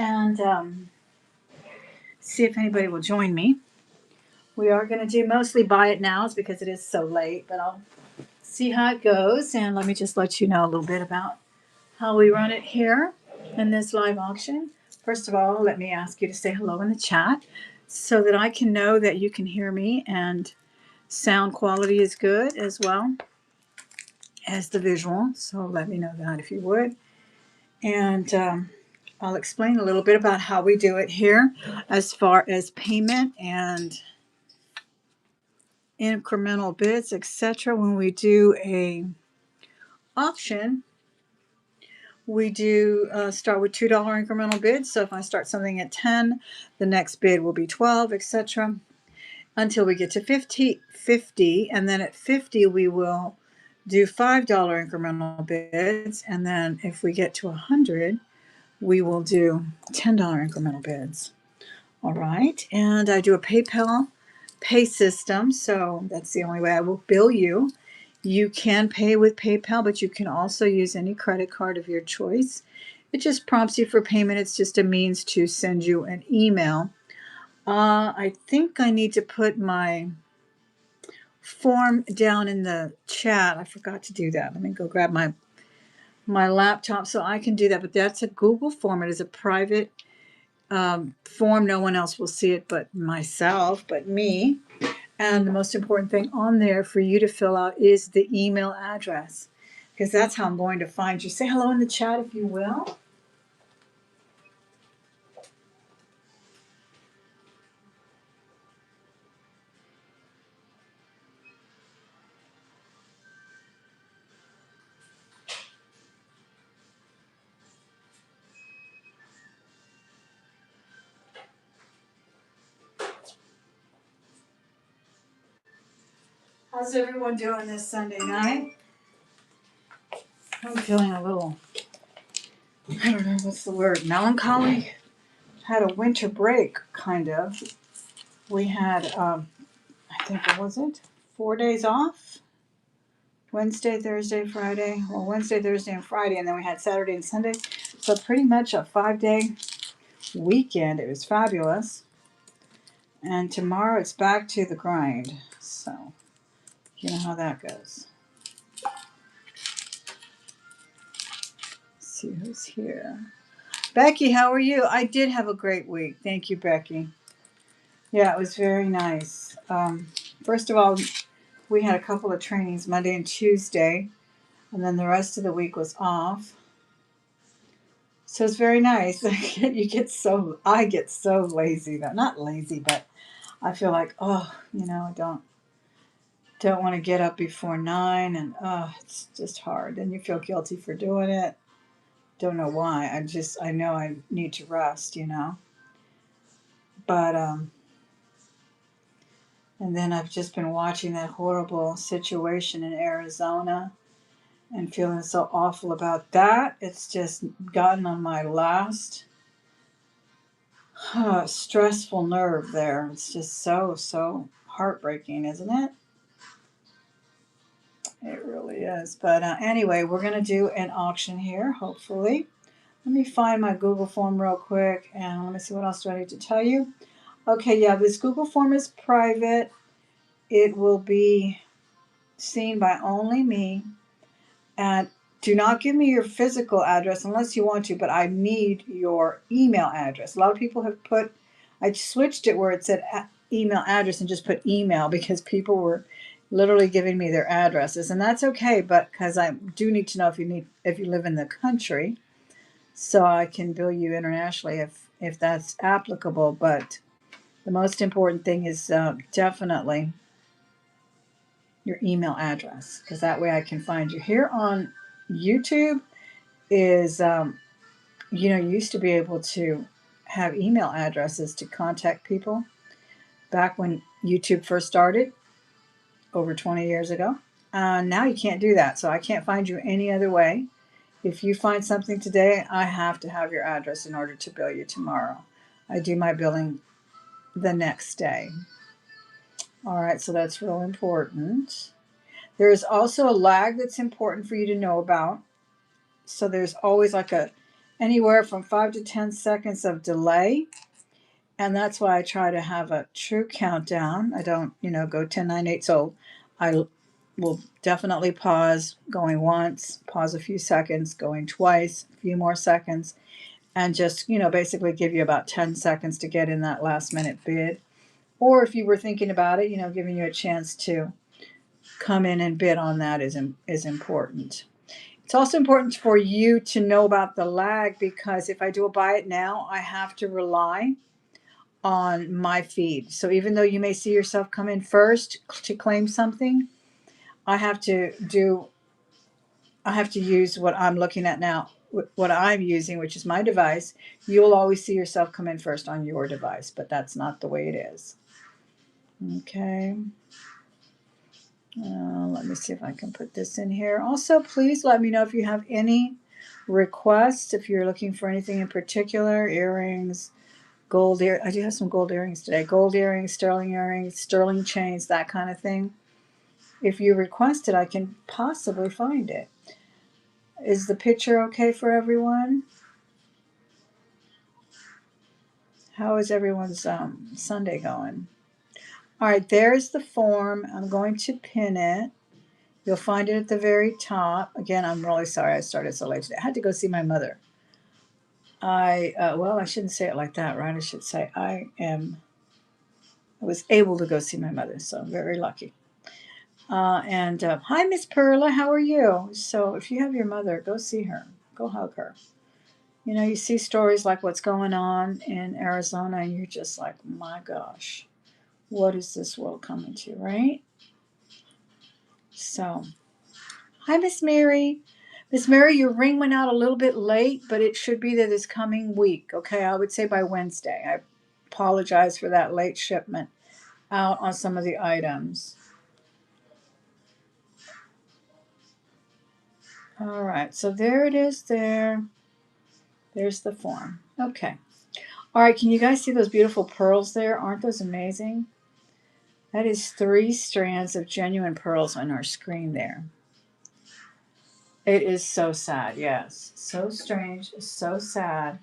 and see if anybody will join me. We are going to do mostly buy it nows because it is so late, but I'll see how it goes. And let me just let you know a little bit about how we run it here in this live auction. First of all, let me ask you to say hello in the chat so that I can know that you can hear me and sound quality is good as well as the visual. So let me know that if you would. And I'll explain a little bit about how we do it here as far as payment and incremental bids, etc. When we do a auction, we do start with $2 incremental bids. So if I start something at 10, the next bid will be 12, etc. until we get to 50, and then at 50 we will do $5 incremental bids, and then if we get to 100, we will do $10 incremental bids. All right, and I do a PayPal pay system, so that's the only way I will bill you. You can pay with PayPal, but you can also use any credit card of your choice. It just prompts you for payment. It's just a means to send you an email. I think I need to put my form down in the chat. I forgot to do that. Let me go grab my laptop so I can do that. But that's a Google form. It is a private form. No one else will see it but myself, but me. And the most important thing on there for you to fill out is the email address, because that's how I'm going to find you. Say hello in the chat if you will. How's everyone doing this Sunday night? I'm feeling a little, I don't know what's the word, melancholy. Had a winter break, kind of. We had, I think, what was it? 4 days off? Wednesday, Thursday, Friday. Well, Wednesday, Thursday, and Friday, and then we had Saturday and Sunday. So pretty much a 5-day weekend. It was fabulous. And tomorrow it's back to the grind. So, you know how that goes. Let's see who's here. Becky, how are you? I did have a great week. Thank you, Becky. Yeah, it was very nice. First of all, we had a couple of trainings Monday and Tuesday, and then the rest of the week was off. So it's very nice. I get so lazy though. Not lazy, but I feel like, I don't want to get up before 9, and it's just hard. And you feel guilty for doing it. Don't know why. I know I need to rest, But and then I've just been watching that horrible situation in Arizona and feeling so awful about that. It's just gotten on my last stressful nerve there. It's just so heartbreaking, isn't it? It really is. But anyway, we're going to do an auction here, hopefully. Let me find my Google form real quick, and let me see what else do I need to tell you. Okay, yeah, this Google form is private. It will be seen by only me. And do not give me your physical address unless you want to, but I need your email address. A lot of people have I switched it where it said email address and just put email because people were literally giving me their addresses. And that's okay, but because I do need to know if you live in the country, so I can bill you internationally if that's applicable. But the most important thing is definitely your email address, because that way I can find you. Here on YouTube is, you used to be able to have email addresses to contact people back when YouTube first started over 20 years ago. Now you can't do that, so I can't find you any other way. If you find something today, I have to have your address in order to bill you tomorrow. I do my billing the next day. All right, so that's real important. There is also a lag that's important for you to know about. So there's always like an anywhere from 5 to 10 seconds of delay. And that's why I try to have a true countdown. I don't, go 10, 9, 8. So I will definitely pause going once, pause a few seconds, going twice, a few more seconds, and just, basically give you about 10 seconds to get in that last minute bid. Or if you were thinking about it, giving you a chance to come in and bid on that is important. It's also important for you to know about the lag, because if I do a buy it now, I have to rely on my feed. So even though you may see yourself come in first to claim something, I have to use what I'm looking at now, what I'm using, which is my device. You'll always see yourself come in first on your device, but that's not the way it is. Okay. Let me see if I can put this in here. Also, please let me know if you have any requests, if you're looking for anything in particular, earrings, gold ear. I do have some gold earrings today. Gold earrings, sterling chains, that kind of thing. If you request it, I can possibly find it. Is the picture okay for everyone? How is everyone's Sunday going? All right, there's the form. I'm going to pin it. You'll find it at the very top. Again, I'm really sorry I started so late today. I had to go see my mother. I shouldn't say it like that, right? I should say I was able to go see my mother, so I'm very lucky. Hi, Miss Perla, how are you? So if you have your mother, go see her. Go hug her. You see stories like what's going on in Arizona, and you're just like, my gosh, what is this world coming to, right? So, hi, Miss Mary. Miss Mary, your ring went out a little bit late, but it should be there this coming week. Okay, I would say by Wednesday. I apologize for that late shipment out on some of the items. All right, so there it is there. There's the form. Okay. All right, can you guys see those beautiful pearls there? Aren't those amazing? That is 3 strands of genuine pearls on our screen there. It is so sad, yes. So strange, so sad,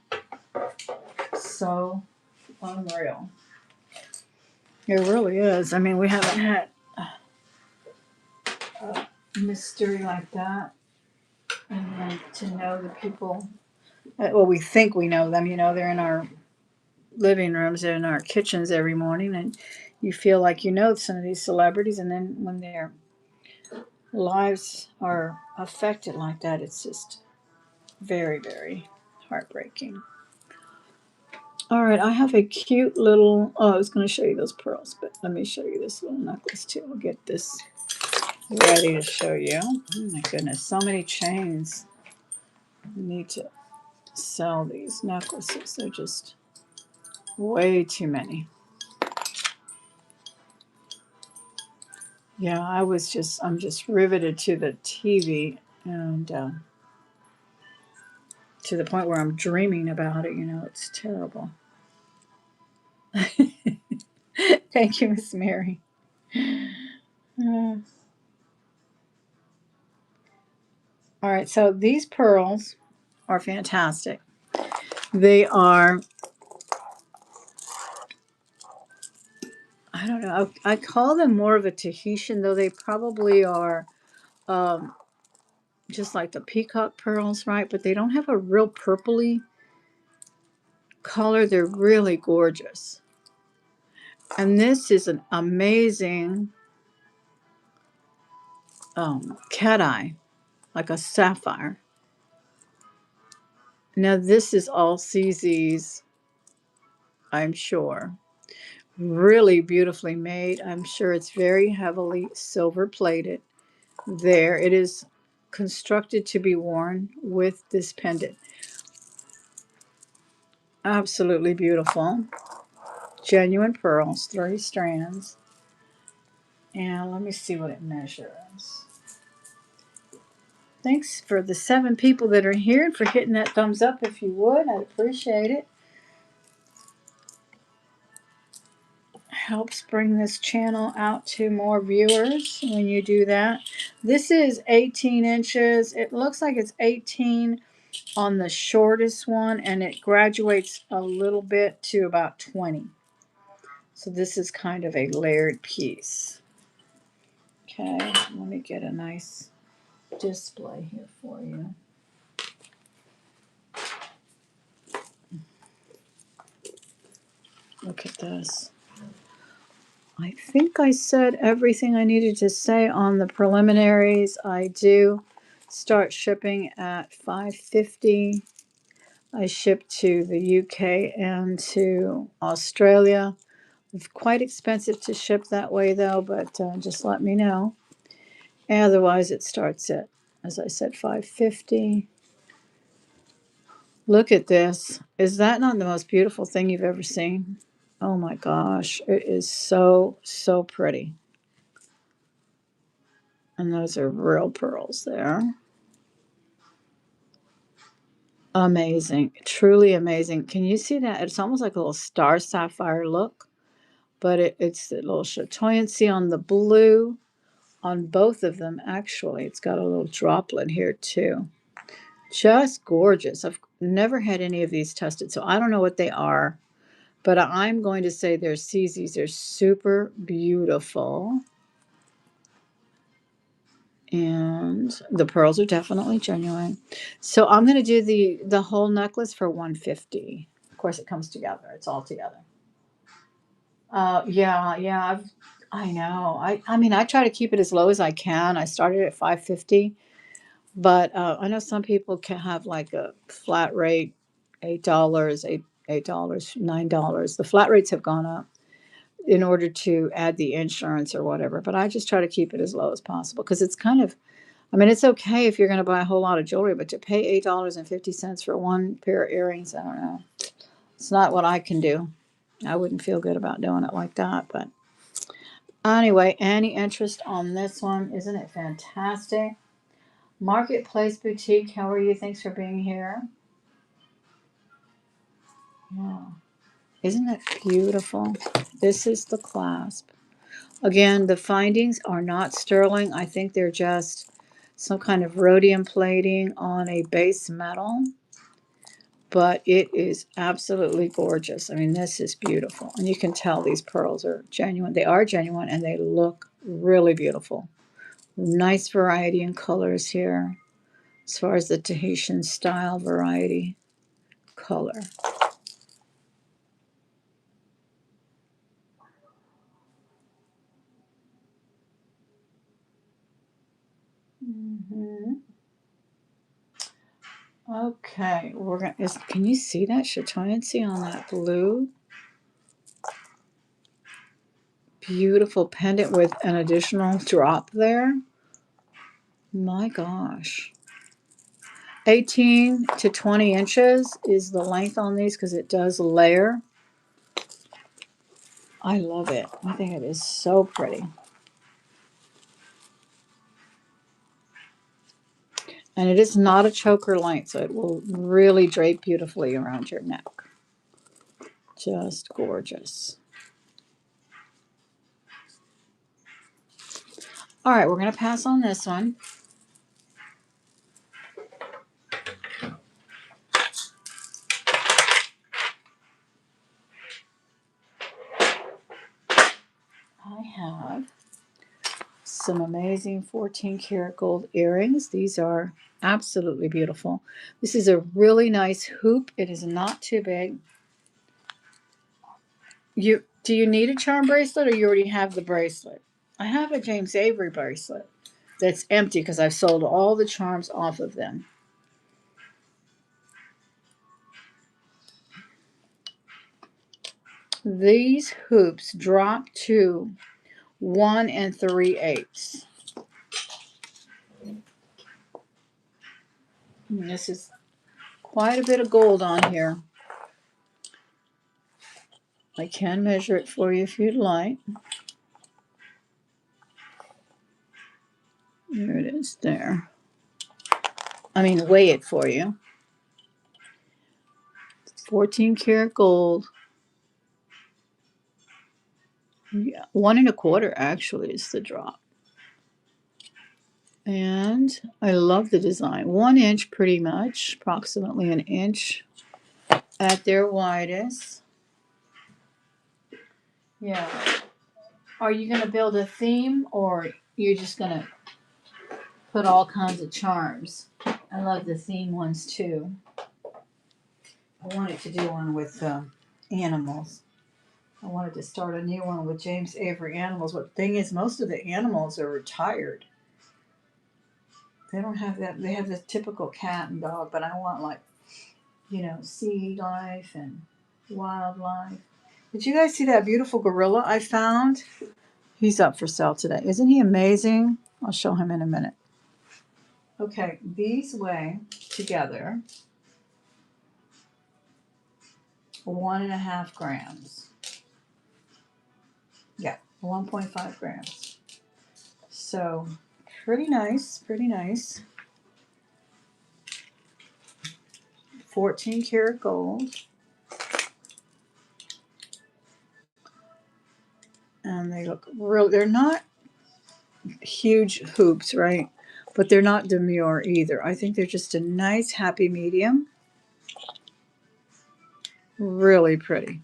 so unreal. It really is. I mean, we haven't had a mystery like that. And then to know the people, well, we think we know them, they're in our living rooms, they're in our kitchens every morning, and you feel like you know some of these celebrities, and then when their lives are affected like that, it's just very, very heartbreaking. All right, I have a cute little, I was going to show you those pearls, but let me show you this little necklace too. I'll get this ready to show you. Oh my goodness, so many chains. I need to sell these necklaces. They're just way too many. Yeah, I'm just riveted to the TV, and to the point where I'm dreaming about it. It's terrible. Thank you, Miss Mary. All right, so these pearls are fantastic. They are, I don't know, I call them more of a Tahitian, though they probably are just like the peacock pearls, right? But they don't have a real purpley color. They're really gorgeous. And this is an amazing cat eye, like a sapphire. Now this is all CZ's, I'm sure. Really beautifully made. I'm sure it's very heavily silver plated. There, it is constructed to be worn with this pendant. Absolutely beautiful. Genuine pearls, 3 strands. And let me see what it measures. Thanks for the 7 people that are here and for hitting that thumbs up if you would. I'd appreciate it. Helps bring this channel out to more viewers when you do that. This is 18 inches. It looks like it's 18 on the shortest one, and it graduates a little bit to about 20. So this is kind of a layered piece. Okay, let me get a nice display here for you. Look at this. I think I said everything I needed to say on the preliminaries. I do start shipping at $5.50. I ship to the UK and to Australia. It's quite expensive to ship that way though, but just let me know. Otherwise it starts at, as I said, $5.50. Look at this. Is that not the most beautiful thing you've ever seen? Oh my gosh, it is so, so pretty. And those are real pearls there. Amazing, truly amazing. Can you see that? It's almost like a little star sapphire look, but it's a little chatoyancy on the blue on both of them. Actually, it's got a little droplet here too. Just gorgeous. I've never had any of these tested, so I don't know what they are, but I'm going to say they're CZs. They're super beautiful. And the pearls are definitely genuine. So I'm going to do the whole necklace for $150. Of course, it comes together. It's all together. Yeah. I know. I mean, I try to keep it as low as I can. I started at $5.50, but I know some people can have like a flat rate, $8, $8, $9. The flat rates have gone up in order to add the insurance or whatever. But I just try to keep it as low as possible because it's kind of, I mean, it's okay if you're going to buy a whole lot of jewelry, but to pay $8.50 for one pair of earrings, I don't know. It's not what I can do. I wouldn't feel good about doing it like that. But anyway, any interest on this one? Isn't it fantastic? Marketplace Boutique, how are you? Thanks for being here. Yeah. Isn't that beautiful? This is the clasp. Again, the findings are not sterling. I think they're just some kind of rhodium plating on a base metal. But it is absolutely gorgeous. I mean, this is beautiful. And you can tell these pearls are genuine. They are genuine and they look really beautiful. Nice variety in colors here as far as the Tahitian style variety color. Mm-hmm. Okay, we're gonna. Can you see that chatoyancy on that blue? Beautiful pendant with an additional drop there. My gosh. 18 to 20 inches is the length on these because it does layer. I love it. I think it is so pretty. And it is not a choker length, so it will really drape beautifully around your neck. Just gorgeous. All right, we're going to pass on this one. I have some amazing 14 karat gold earrings. These are absolutely beautiful. This is a really nice hoop. It is not too big. Do you need a charm bracelet or you already have the bracelet? I have a James Avery bracelet that's empty because I've sold all the charms off of them. These hoops drop to 1 3/8. And this is quite a bit of gold on here. I can measure it for you if you'd like. There it is there. I mean, weigh it for you. 14 karat gold. Yeah, 1 1/4 actually is the drop. And I love the design. 1 inch pretty much, approximately an inch at their widest. Yeah. Are you going to build a theme or you're just going to put all kinds of charms? I love the theme ones too. I wanted to do one with animals. I wanted to start a new one with James Avery animals. But the thing is, most of the animals are retired. They don't have that. They have the typical cat and dog, but I want like, sea life and wildlife. Did you guys see that beautiful gorilla I found? He's up for sale today. Isn't he amazing? I'll show him in a minute. Okay, these weigh together 1.5 grams. Yeah, 1.5 grams. So pretty nice, pretty nice. 14 karat gold. And they look real, they're not huge hoops, right? But they're not demure either. I think they're just a nice happy medium. Really pretty.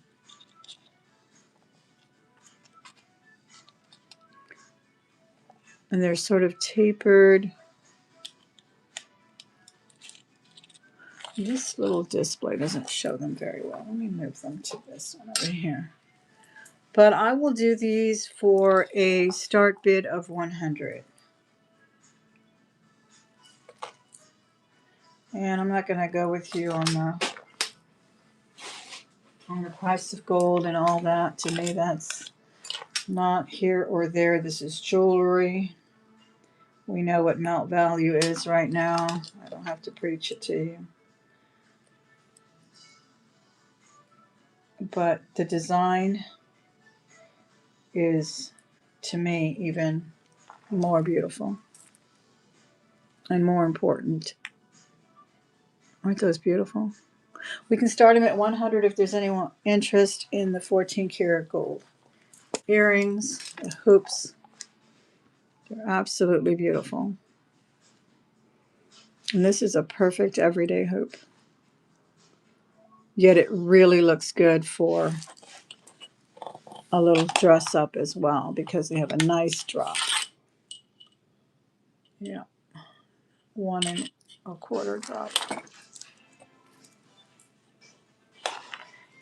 And they're sort of tapered. This little display doesn't show them very well. Let me move them to this one over here. But I will do these for a start bid of 100. And I'm not going to go with you on the price of gold and all that. To me, that's not here or there. This is jewelry. We know what melt value is right now. I don't have to preach it to you. But the design is, to me, even more beautiful and more important. Aren't those beautiful? We can start them at 100 if there's anyone interest in the 14 karat gold. Earrings, the hoops, they're absolutely beautiful. And this is a perfect everyday hoop. Yet it really looks good for a little dress up as well because they have a nice drop. Yeah, 1.25 drop.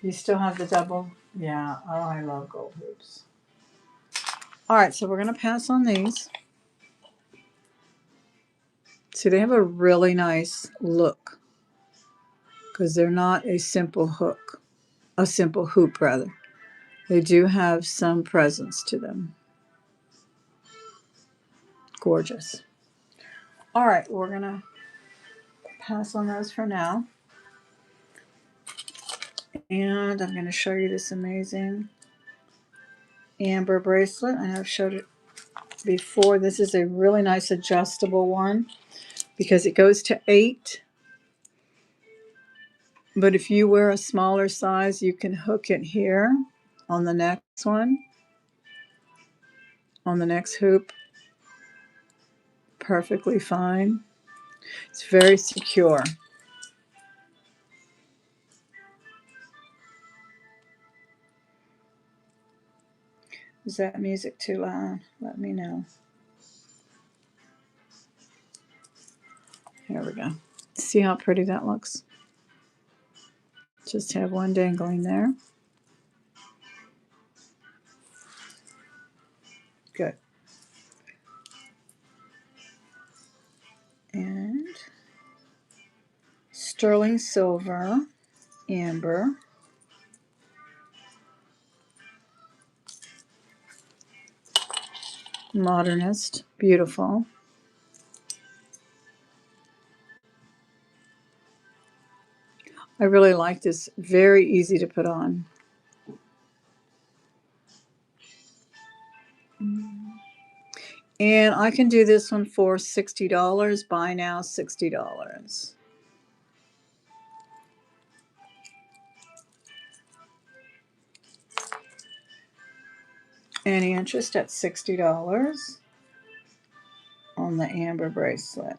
You still have the double? Yeah, oh, I love gold hoops. All right, so we're going to pass on these. See, they have a really nice look because they're not a simple hook, a simple hoop rather. They do have some presence to them. Gorgeous. All right, we're going to pass on those for now. And I'm going to show you this amazing amber bracelet. I know I've showed it before. This is a really nice adjustable one because it goes to 8. But if you wear a smaller size, you can hook it here on the next one, on the next hoop. Perfectly fine. It's very secure. Is that music too loud? Let me know. Here we go. See how pretty that looks? Just have one dangling there. Good. And sterling silver, amber. Modernist, beautiful. I really like this. Very easy to put on. And I can do this one for $60. Buy now, $60. Any interest at $60 on on the amber bracelet.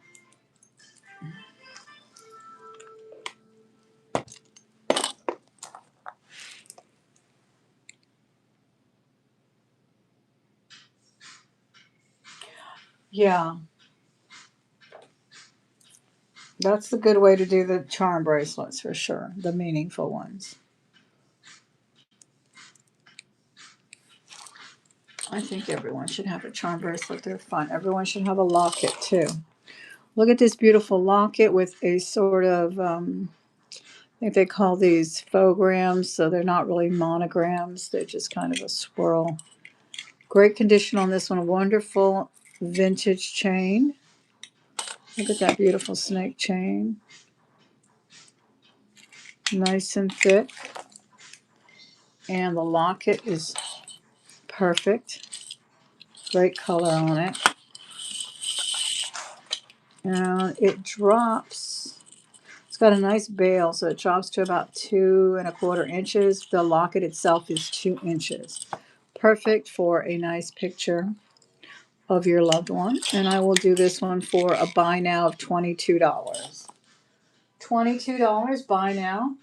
Yeah, that's the good way to do the charm bracelets for sure, the meaningful ones. I think everyone should have a charm bracelet. They're fun. Everyone should have a locket too. Look at this beautiful locket with a sort of, I think they call these phograms, so they're not really monograms. They're just kind of a swirl. Great condition on this one. Wonderful vintage chain. Look at that beautiful snake chain. Nice and thick. And the locket is perfect. Great color on it. And it drops. It's got a nice bail, so it drops to about 2¼ inches. The locket itself is 2 inches. Perfect for a nice picture of your loved one. And I will do this one for a buy now of $22. $22 buy now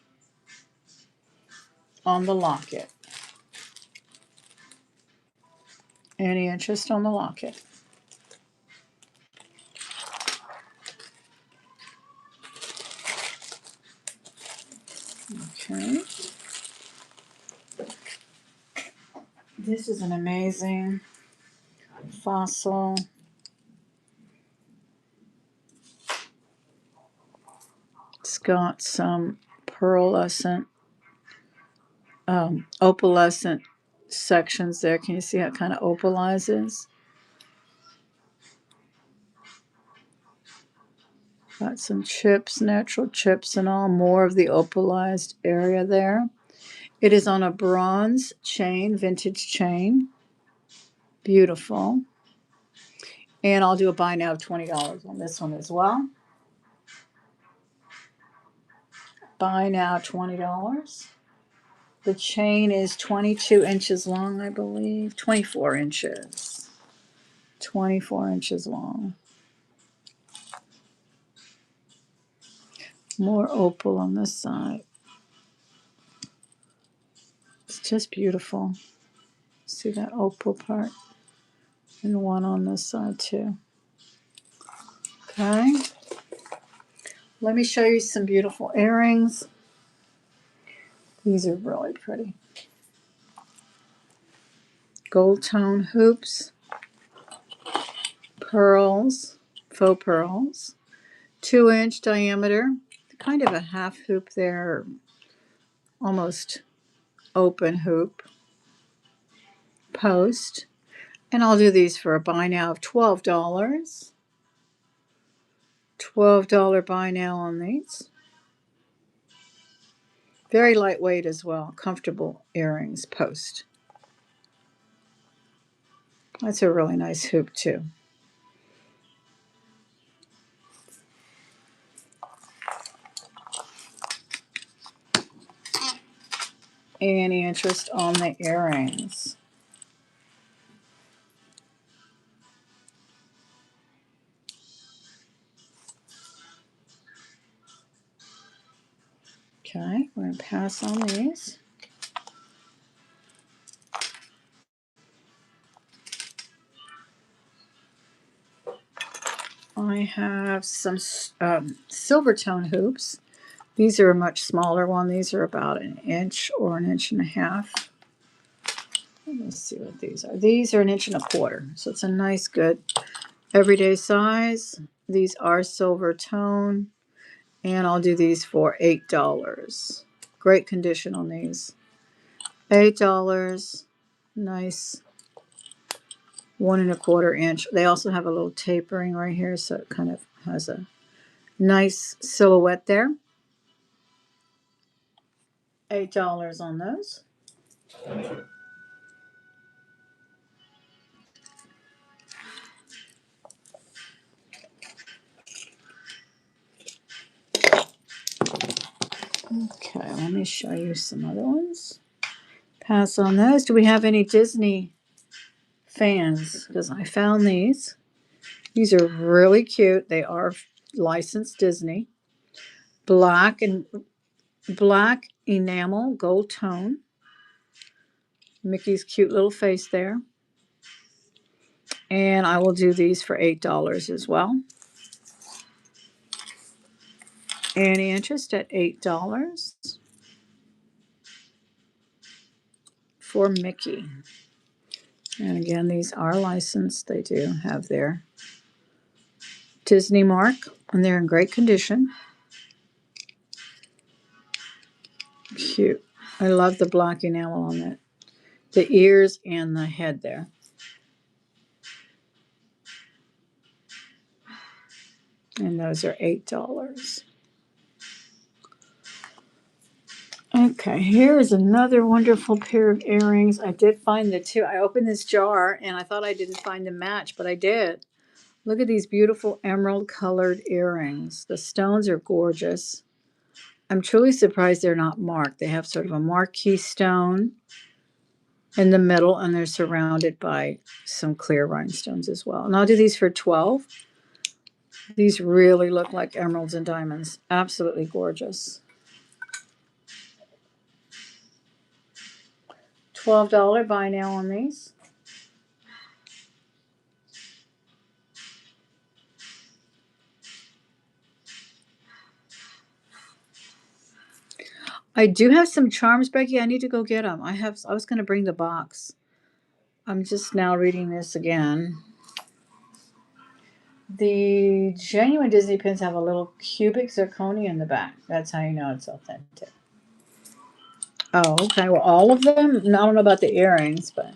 on the locket. Any interest on the locket? Okay. This is an amazing fossil. It's got some pearlescent, opalescent sections there. Can you see how it kind of opalizes? Got some chips, natural chips and all, more of the opalized area there. It is on a bronze chain, vintage chain. Beautiful. And I'll do a buy now of $20 on this one as well. Buy now $20. The chain is 22 inches long, I believe. 24 inches. 24 inches long. More opal on this side. It's just beautiful. See that opal part? And one on this side too. Okay. Let me show you some beautiful earrings. These are really pretty. Gold tone hoops. Pearls. Faux pearls. 2-inch diameter. Kind of a half hoop there. Almost open hoop. Post. And I'll do these for a buy now of $12. $12 buy now on these. Very lightweight as well. Comfortable earrings. Post. That's a really nice hoop too. Any interest on the earrings? Okay, we're going to pass on these. I have some silver tone hoops. These are a much smaller one. These are about 1 inch or 1.5 inches. Let me see what these are. These are 1.25 inches. So it's a nice, good everyday size. These are silver tone. And I'll do these for $8. Great condition on these. $8. Nice 1.25 inch. They also have a little tapering right here, so it kind of has a nice silhouette there. $8 on those. Okay, let me show you some other ones. Pass on those. Do we have any Disney fans? Because I found these. These are really cute. They are licensed Disney. Black enamel gold tone. Mickey's cute little face there. And I will do these for $8 as well. Any interest at $8 for Mickey. And again, these are licensed. They do have their Disney mark, and they're in great condition. Cute. I love the black enamel on it. The ears and the head there. And those are $8. Okay, here is another wonderful pair of earrings. I did find the two. I opened this jar and I thought I didn't find the match, but I did. Look at these beautiful emerald colored earrings. The stones are gorgeous. I'm truly surprised they're not marked. They have sort of a marquee stone in the middle, and they're surrounded by some clear rhinestones as well. And I'll do these for $12. These really look like emeralds and diamonds. Absolutely gorgeous. $12 buy now on these. I do have some charms, Becky. I need to go get them. I was going to bring the box. I'm just now reading this again. The genuine Disney pins have a little cubic zirconia in the back. That's how you know it's authentic. Oh, okay. Well, all of them? I don't know about the earrings, but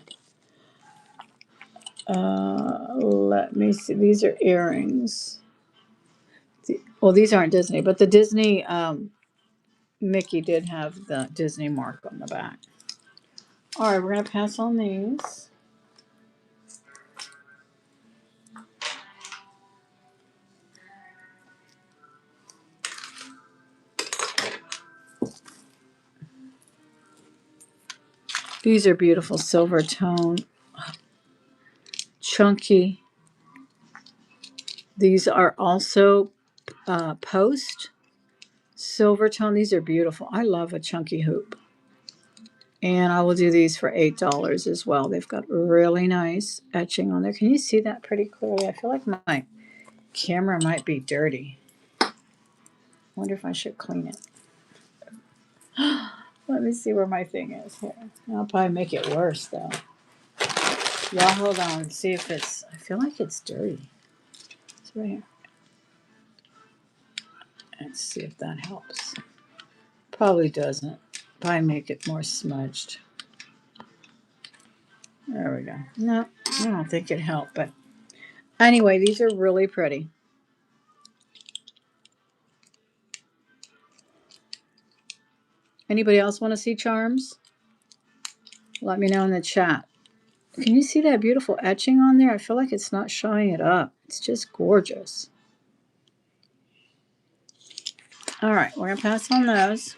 let me see. These are earrings. Well, these aren't Disney, but the Disney Mickey did have the Disney mark on the back. All right, we're going to pass on these. These are beautiful silver tone, chunky. These are also post silver tone. These are beautiful. I love a chunky hoop. And I will do these for $8 as well. They've got really nice etching on there. Can you see that pretty clearly? I feel like my camera might be dirty. Wonder if I should clean it. Let me see where my thing is here. I'll probably make it worse though. Yeah, hold on and see if it's, I feel like it's dirty. It's right here. Let's see if that helps. Probably doesn't. Probably make it more smudged. There we go. No, I don't think it helped, but anyway, these are really pretty. Anybody else want to see charms? Let me know in the chat. Can you see that beautiful etching on there? I feel like it's not showing it up. It's just gorgeous. All right, we're going to pass on those.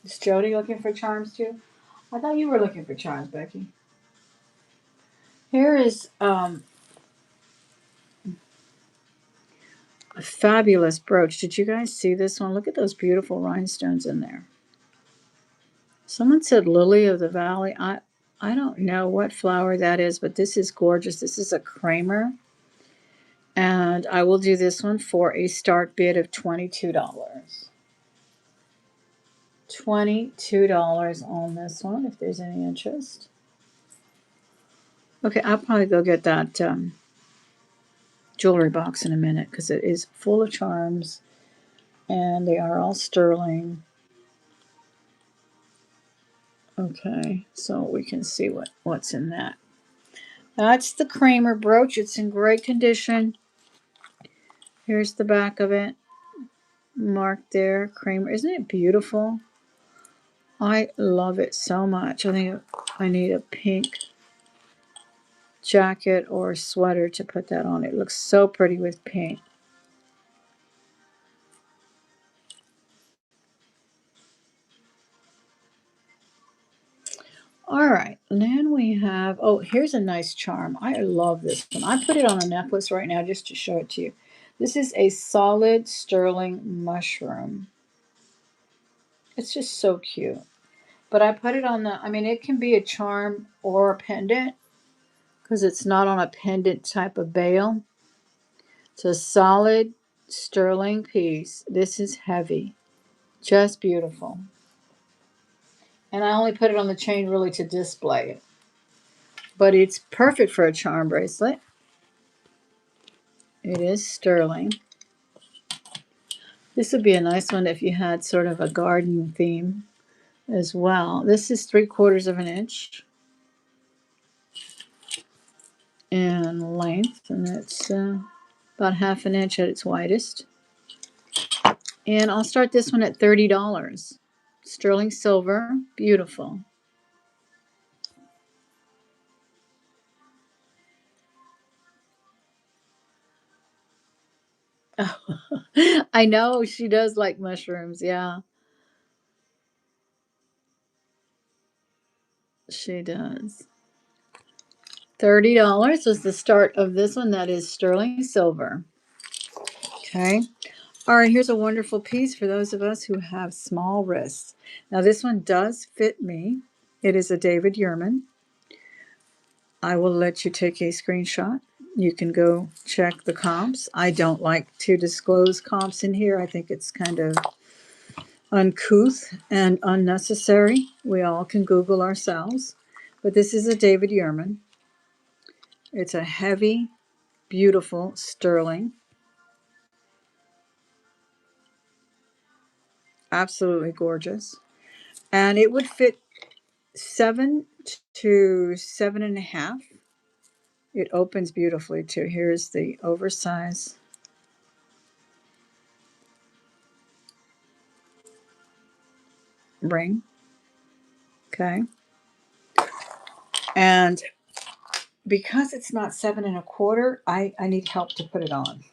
Is Jody looking for charms too? I thought you were looking for charms, Becky. Here is a fabulous brooch. Did you guys see this one? Look at those beautiful rhinestones in there. Someone said lily of the valley. I don't know what flower that is, but this is gorgeous. This is a Kramer. And I will do this one for a start bid of $22. $22 on this one, if there's any interest. Okay, I'll probably go get that jewelry box in a minute because it is full of charms and they are all sterling. Okay, so we can see what's in that. That's the Kramer brooch. It's in great condition. Here's the back of it. Marked there, Kramer. Isn't it beautiful? I love it so much. I think I need a pink jacket or sweater to put that on. It looks so pretty with pink. All right, then we have, oh, here's a nice charm. I love this one. I put it on a necklace right now just to show it to you. This is a solid sterling mushroom. It's just so cute. But I put it on the, I mean, it can be a charm or a pendant because it's not on a pendant type of bail. It's a solid sterling piece. This is heavy. Just beautiful. And I only put it on the chain really to display it. But it's perfect for a charm bracelet. It is sterling. This would be a nice one if you had sort of a garden theme as well. This is 3/4 of an inch in length, and it's about 1/2 an inch at its widest. And I'll start this one at $30. Sterling silver, beautiful. I know she does like mushrooms. Yeah, she does. $30 was the start of this one. That is sterling silver. Okay. All right, here's a wonderful piece for those of us who have small wrists. Now, this one does fit me. It is a David Yurman. I will let you take a screenshot. You can go check the comps. I don't like to disclose comps in here. I think it's kind of uncouth and unnecessary. We all can Google ourselves. But this is a David Yurman. It's a heavy, beautiful sterling. Absolutely gorgeous. And it would fit 7 to 7.5. It opens beautifully too. Here's the oversized ring. Okay. And because it's not 7 1/4, I need help to put it on.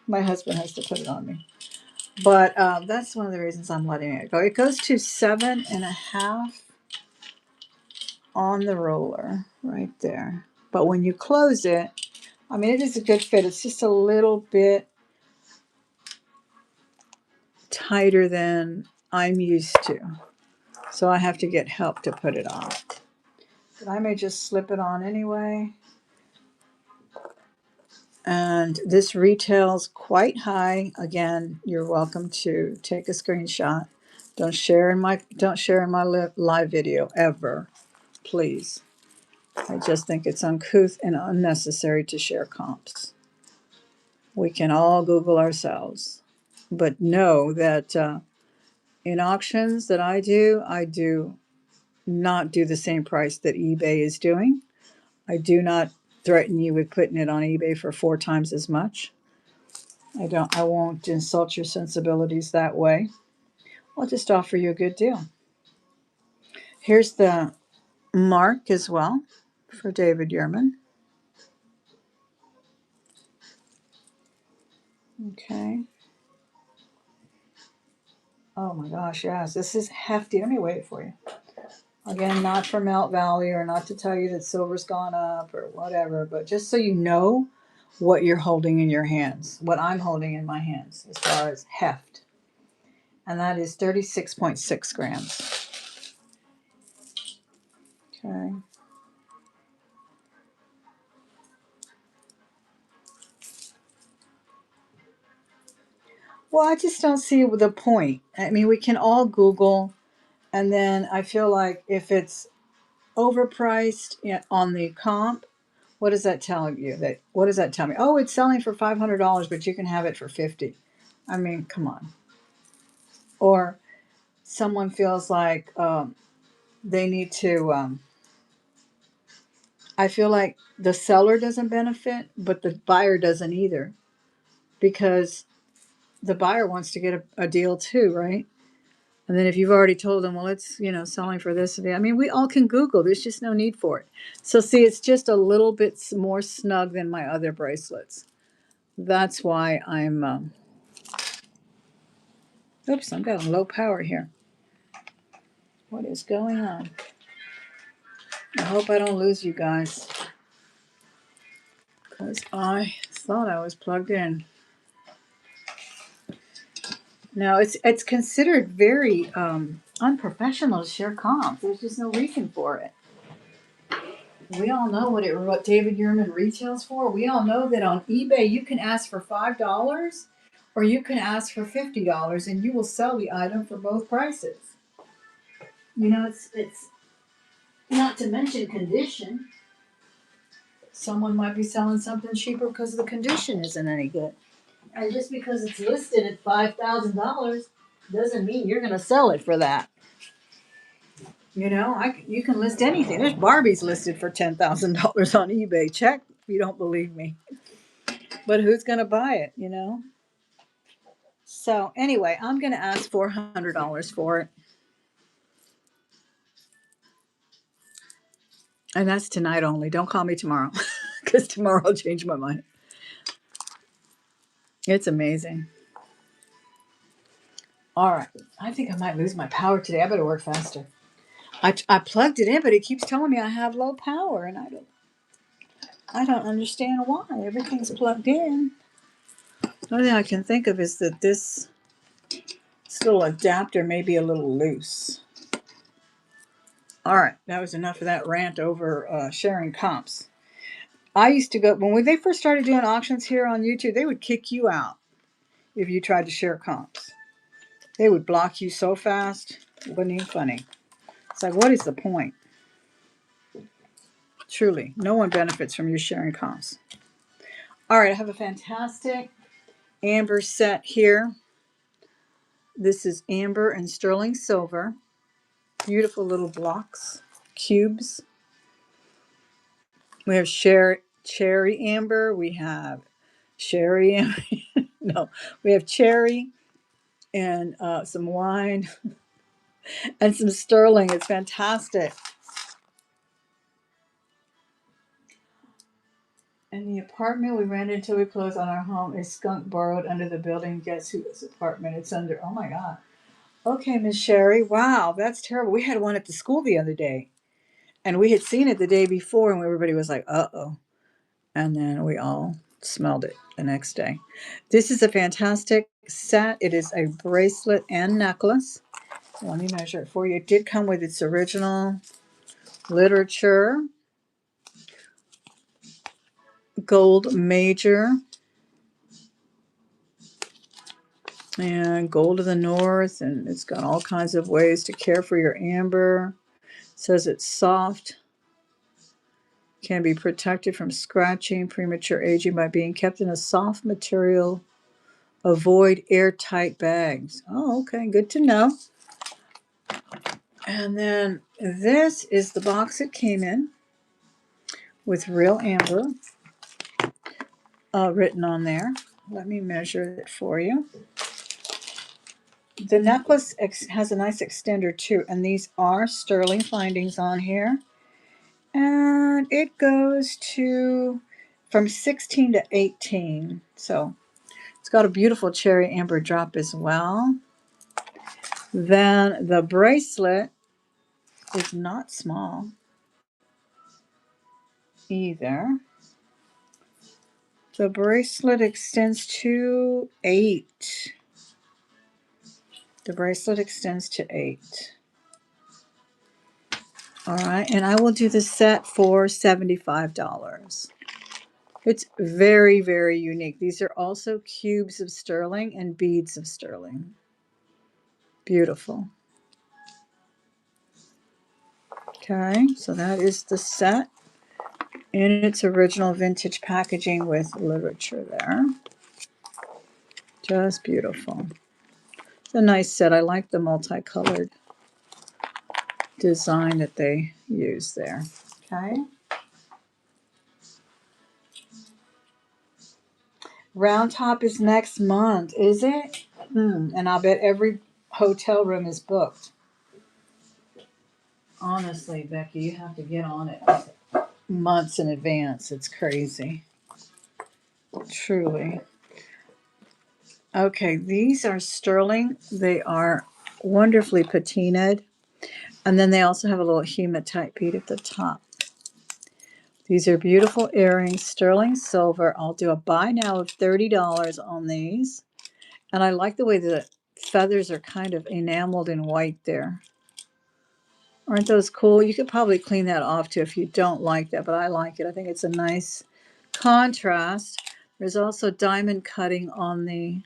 My husband has to put it on me. But that's one of the reasons I'm letting it go. It goes to 7.5 on the roller right there. But when you close it, I mean, it is a good fit. It's just a little bit tighter than I'm used to. So I have to get help to put it on. But I may just slip it on anyway. And this retails quite high. Again, you're welcome to take a screenshot. Don't share in my live video ever, please. I just think it's uncouth and unnecessary to share comps. We can all Google ourselves, but know that in auctions that I do not do the same price that eBay is doing. I do not threaten you with putting it on eBay for 4 times as much. I won't insult your sensibilities that way. I'll just offer you a good deal. Here's the mark as well for David Yurman. Okay. Oh my gosh, yes, this is hefty. Let me wait for you. Again, not for Melt Valley or not to tell you that silver's gone up or whatever, but just so you know what you're holding in your hands, what I'm holding in my hands as far as heft. And that is 36.6 grams. Okay. Well, I just don't see the point. I mean, we can all Google, and then I feel like if it's overpriced on the comp, what does that tell you? What does that tell me? Oh, it's selling for $500, but you can have it for 50. I mean, come on. Or someone feels like they need to. I feel like the seller doesn't benefit, but the buyer doesn't either, because the buyer wants to get a deal too, right? And then if you've already told them, well, it's selling for this, I mean, we all can Google. There's just no need for it. So see, it's just a little bit more snug than my other bracelets. That's why I'm. Oops, I'm got low power here. What is going on? I hope I don't lose you guys, because I thought I was plugged in. Now, it's considered very unprofessional to share comps. There's just no reason for it. We all know what David Yurman retails for. We all know that on eBay you can ask for $5 or you can ask for $50 and you will sell the item for both prices. You know, it's not to mention condition. Someone might be selling something cheaper because the condition isn't any good. And just because it's listed at $5,000 doesn't mean you're going to sell it for that. You know, you can list anything. There's Barbies listed for $10,000 on eBay. Check if you don't believe me. But who's going to buy it, you know? So anyway, I'm going to ask $400 for it. And that's tonight only. Don't call me tomorrow because tomorrow I'll change my mind. It's amazing. All right. I think I might lose my power today. I better work faster. I plugged it in, but it keeps telling me I have low power, and I don't understand why. Everything's plugged in. The only thing I can think of is that this little adapter may be a little loose. All right, that was enough of that rant over sharing comps. I used to go, when they first started doing auctions here on YouTube, they would kick you out if you tried to share comps. They would block you so fast, it wasn't even funny. It's like, what is the point? Truly, no one benefits from you sharing comps. All right, I have a fantastic amber set here. This is amber and sterling silver. Beautiful little blocks, cubes. We have cherry amber. We have sherry amber. No, we have cherry and some wine and some sterling. It's fantastic. And the apartment we rented until we closed on our home is skunk borrowed under the building. Guess whose apartment it's under? Oh my God. Okay, Miss Sherry. Wow, that's terrible. We had one at the school the other day, and we had seen it the day before, and everybody was like, "Uh-oh," and then we all smelled it the next day. This is a fantastic set. It is a bracelet and necklace. Let me measure it for you. It did come with its original literature, gold major, and gold of the north, and it's got all kinds of ways to care for your amber. It says it's soft, can be protected from scratching, premature aging by being kept in a soft material. Avoid airtight bags. Oh, okay, good to know. And then this is the box it came in with real amber written on there. Let me measure it for you. The necklace has a nice extender too, and these are sterling findings on here. And it goes to from 16 to 18. So it's got a beautiful cherry amber drop as well. Then the bracelet is not small either. The bracelet extends to 8. The bracelet extends to 8. All right, and I will do the set for $75. It's very, very unique. These are also cubes of sterling and beads of sterling. Beautiful. Okay, so that is the set in its original vintage packaging with literature there. Just beautiful. It's a nice set. I like the multicolored design that they use there. Okay. Round Top is next month, is it? And I'll bet every hotel room is booked. Honestly, Becky, you have to get on it months in advance. It's crazy. Truly. Okay, these are sterling. They are wonderfully patinaed. And then they also have a little hematite bead at the top. These are beautiful earrings, sterling silver. I'll do a buy now of $30 on these. And I like the way the feathers are kind of enameled in white there. Aren't those cool? You could probably clean that off too if you don't like that, but I like it. I think it's a nice contrast. There's also diamond cutting on the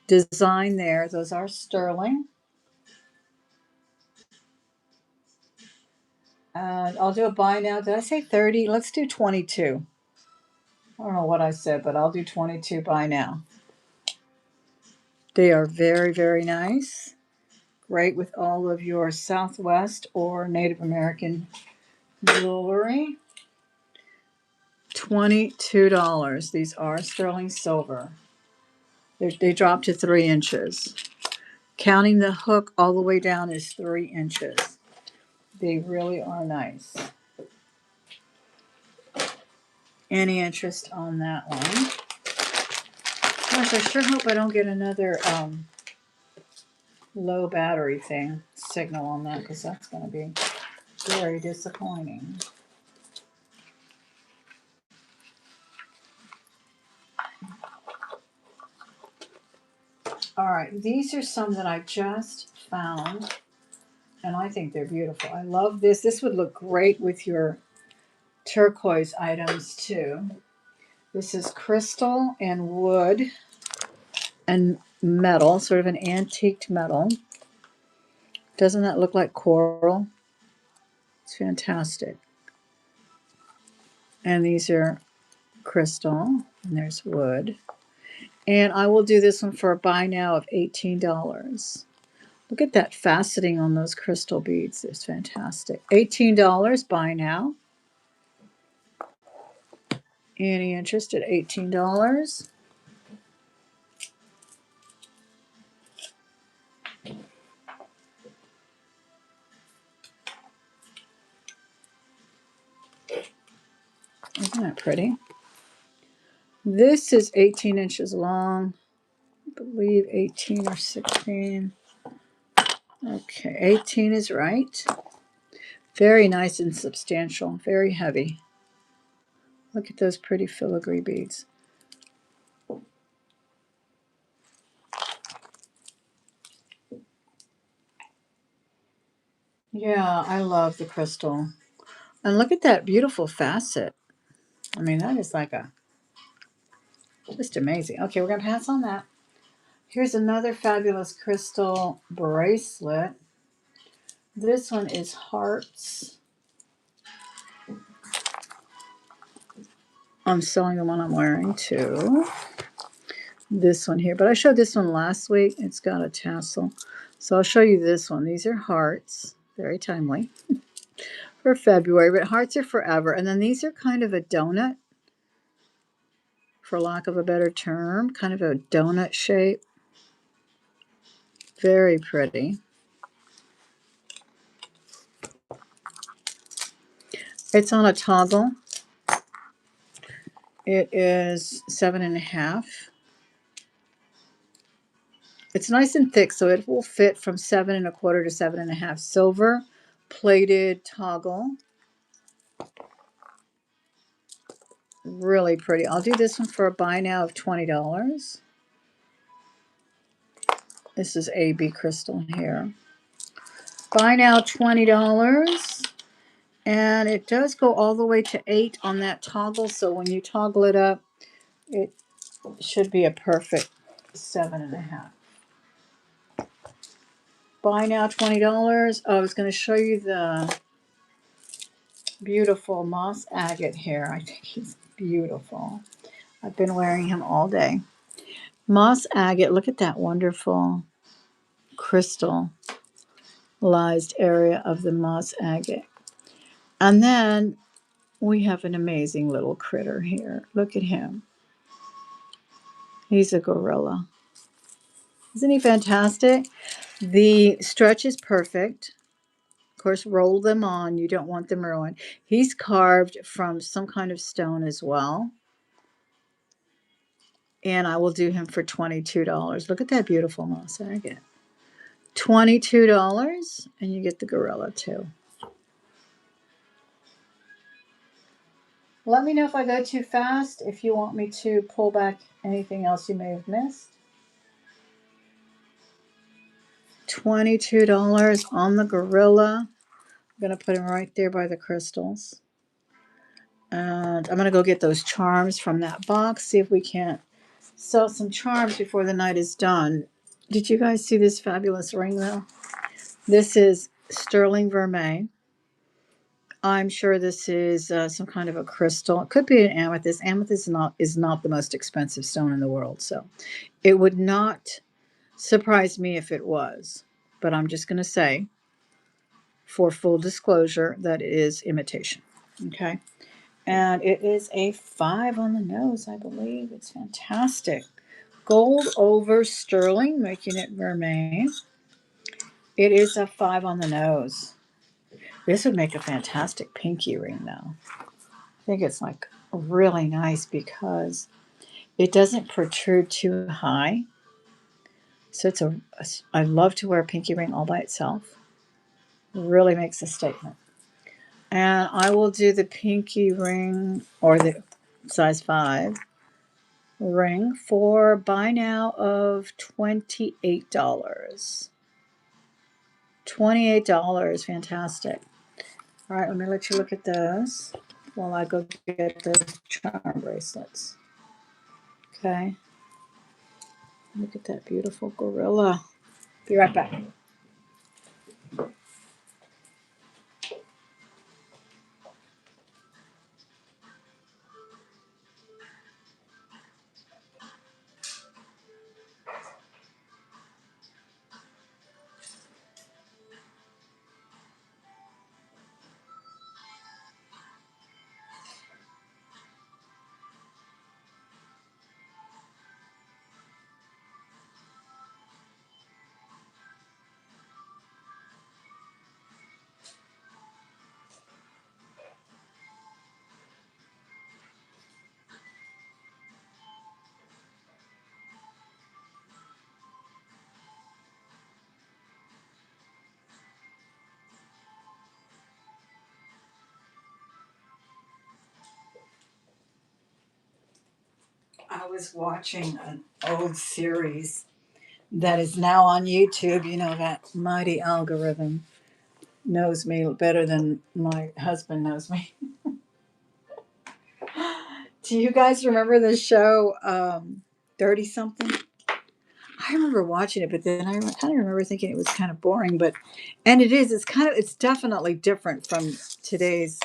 design there. Those are sterling. And I'll do a buy now. Did I say 30? Let's do 22. I don't know what I said, but I'll do 22 buy now. They are very, very nice. Great with all of your Southwest or Native American jewelry. $22. These are sterling silver. They drop to 3 inches. Counting the hook all the way down is 3 inches. They really are nice. Any interest on that one? Gosh, I sure hope I don't get another low battery thing signal on that, because that's going to be very disappointing. All right, these are some that I just found, and I think they're beautiful. I love this. This would look great with your turquoise items too. This is crystal and wood and metal, sort of an antiqued metal. Doesn't that look like coral? It's fantastic. And these are crystal, and there's wood. And I will do this one for a buy now of $18. Look at that faceting on those crystal beads. It's fantastic. $18 buy now. Any interest at $18? Isn't that pretty? This is 18 inches long. I believe 18 or 16. Okay, 18 is right. Very nice and substantial. Very heavy. Look at those pretty filigree beads. Yeah, I love the crystal. And look at that beautiful facet. I mean, that is like just amazing. Okay, we're going to pass on that. Here's another fabulous crystal bracelet. This one is hearts. I'm selling the one I'm wearing too. This one here, but I showed this one last week. It's got a tassel. So I'll show you this one. These are hearts. Very timely for February, but hearts are forever. And then these are kind of a donut, for lack of a better term, kind of a donut shape. Very pretty. It's on a toggle. It is 7.5. It's nice and thick, so it will fit from 7.25 to 7.5. Silver plated toggle. Really pretty. I'll do this one for a buy now of $20. This is AB crystal here. Buy now $20. And it does go all the way to 8 on that toggle. So when you toggle it up, it should be a perfect 7.5. Buy now $20. I was going to show you the beautiful moss agate here. I think he's beautiful. I've been wearing him all day. Moss agate, look at that wonderful crystallized area of the moss agate. And then we have an amazing little critter here. Look at him. He's a gorilla. Isn't he fantastic? The stretch is perfect. Of course, roll them on. You don't want them ruined. He's carved from some kind of stone as well. And I will do him for $22. Look at that beautiful moss agate. $22, and you get the gorilla too. Let me know if I go too fast, if you want me to pull back anything else you may have missed. $22 on the gorilla. I'm going to put him right there by the crystals. And I'm going to go get those charms from that box, see if we can't sell some charms before the night is done. Did you guys see this fabulous ring, though? This is sterling vermeil. I'm sure this is some kind of a crystal. It could be an amethyst. Amethyst is not the most expensive stone in the world, so it would not surprise me if it was. But I'm just going to say, for full disclosure, that it is imitation. Okay, and it is a 5 on the nose, I believe. It's fantastic. Gold over sterling, making it vermeil. It is a 5 on the nose. This would make a fantastic pinky ring, though. I think it's like really nice because it doesn't protrude too high. So I love to wear a pinky ring all by itself. It really makes a statement. And I will do the pinky ring or the size 5 ring for buy now of $28. $28, fantastic. All right, let me let you look at those while I go get the charm bracelets. Okay. Look at that beautiful gorilla. Be right back. I was watching an old series that is now on YouTube. You know, that mighty algorithm knows me better than my husband knows me. Do you guys remember the show 30 something? I remember watching it, but then I kind of remember thinking it was kind of boring. And it is. It's definitely different from today's.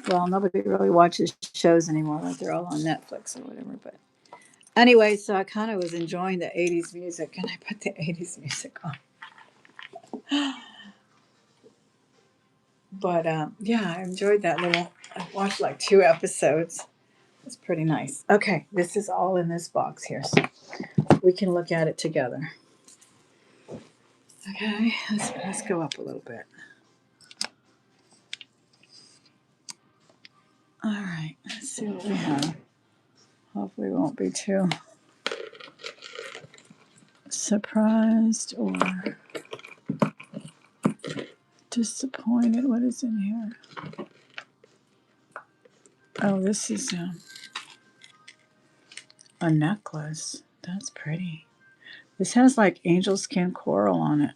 Well, nobody really watches shows anymore. Like they're all on Netflix or whatever. But anyway, so I kind of was enjoying the 80s music, and I put the 80s music on. But yeah, I enjoyed that little. I watched like 2 episodes. It's pretty nice. Okay, this is all in this box here, so we can look at it together. Okay, let's go up a little bit. All right, let's see what we have. Hopefully, we won't be too surprised or disappointed. What is in here? Oh, this is a necklace. That's pretty. This has like angel skin coral on it.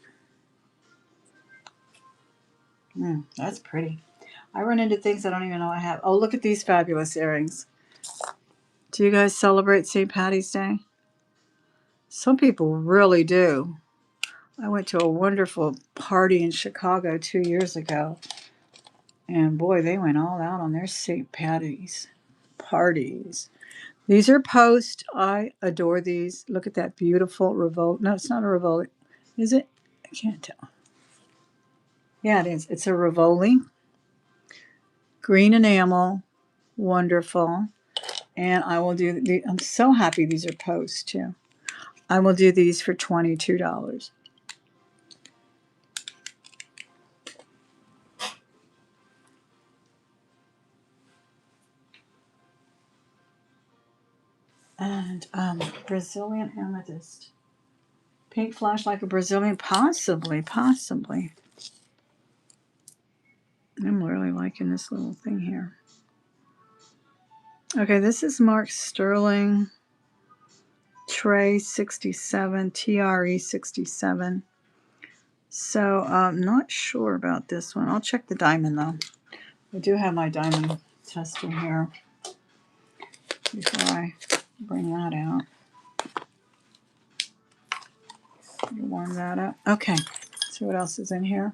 That's pretty. I run into things I don't even know I have. Oh, look at these fabulous earrings. Do you guys celebrate St. Patty's Day? Some people really do. I went to a wonderful party in Chicago 2 years ago, and boy, they went all out on their St. Patty's parties. These are post. I adore these. Look at that beautiful Revolt. No, it's not a Rivoli. Is it? I can't tell. Yeah, it is. It's a Rivoli. Green enamel. Wonderful. And I will do I'm so happy these are post too. I will do these for $22. And Brazilian amethyst Pink flash like a Brazilian? Possibly, possibly. I'm really liking this little thing here. Okay, this is Mark Sterling. Trey 67, TRE 67. So I'm not sure about this one. I'll check the diamond though. I do have my diamond tester here before I bring that out. Warm that up. Okay, let's see what else is in here.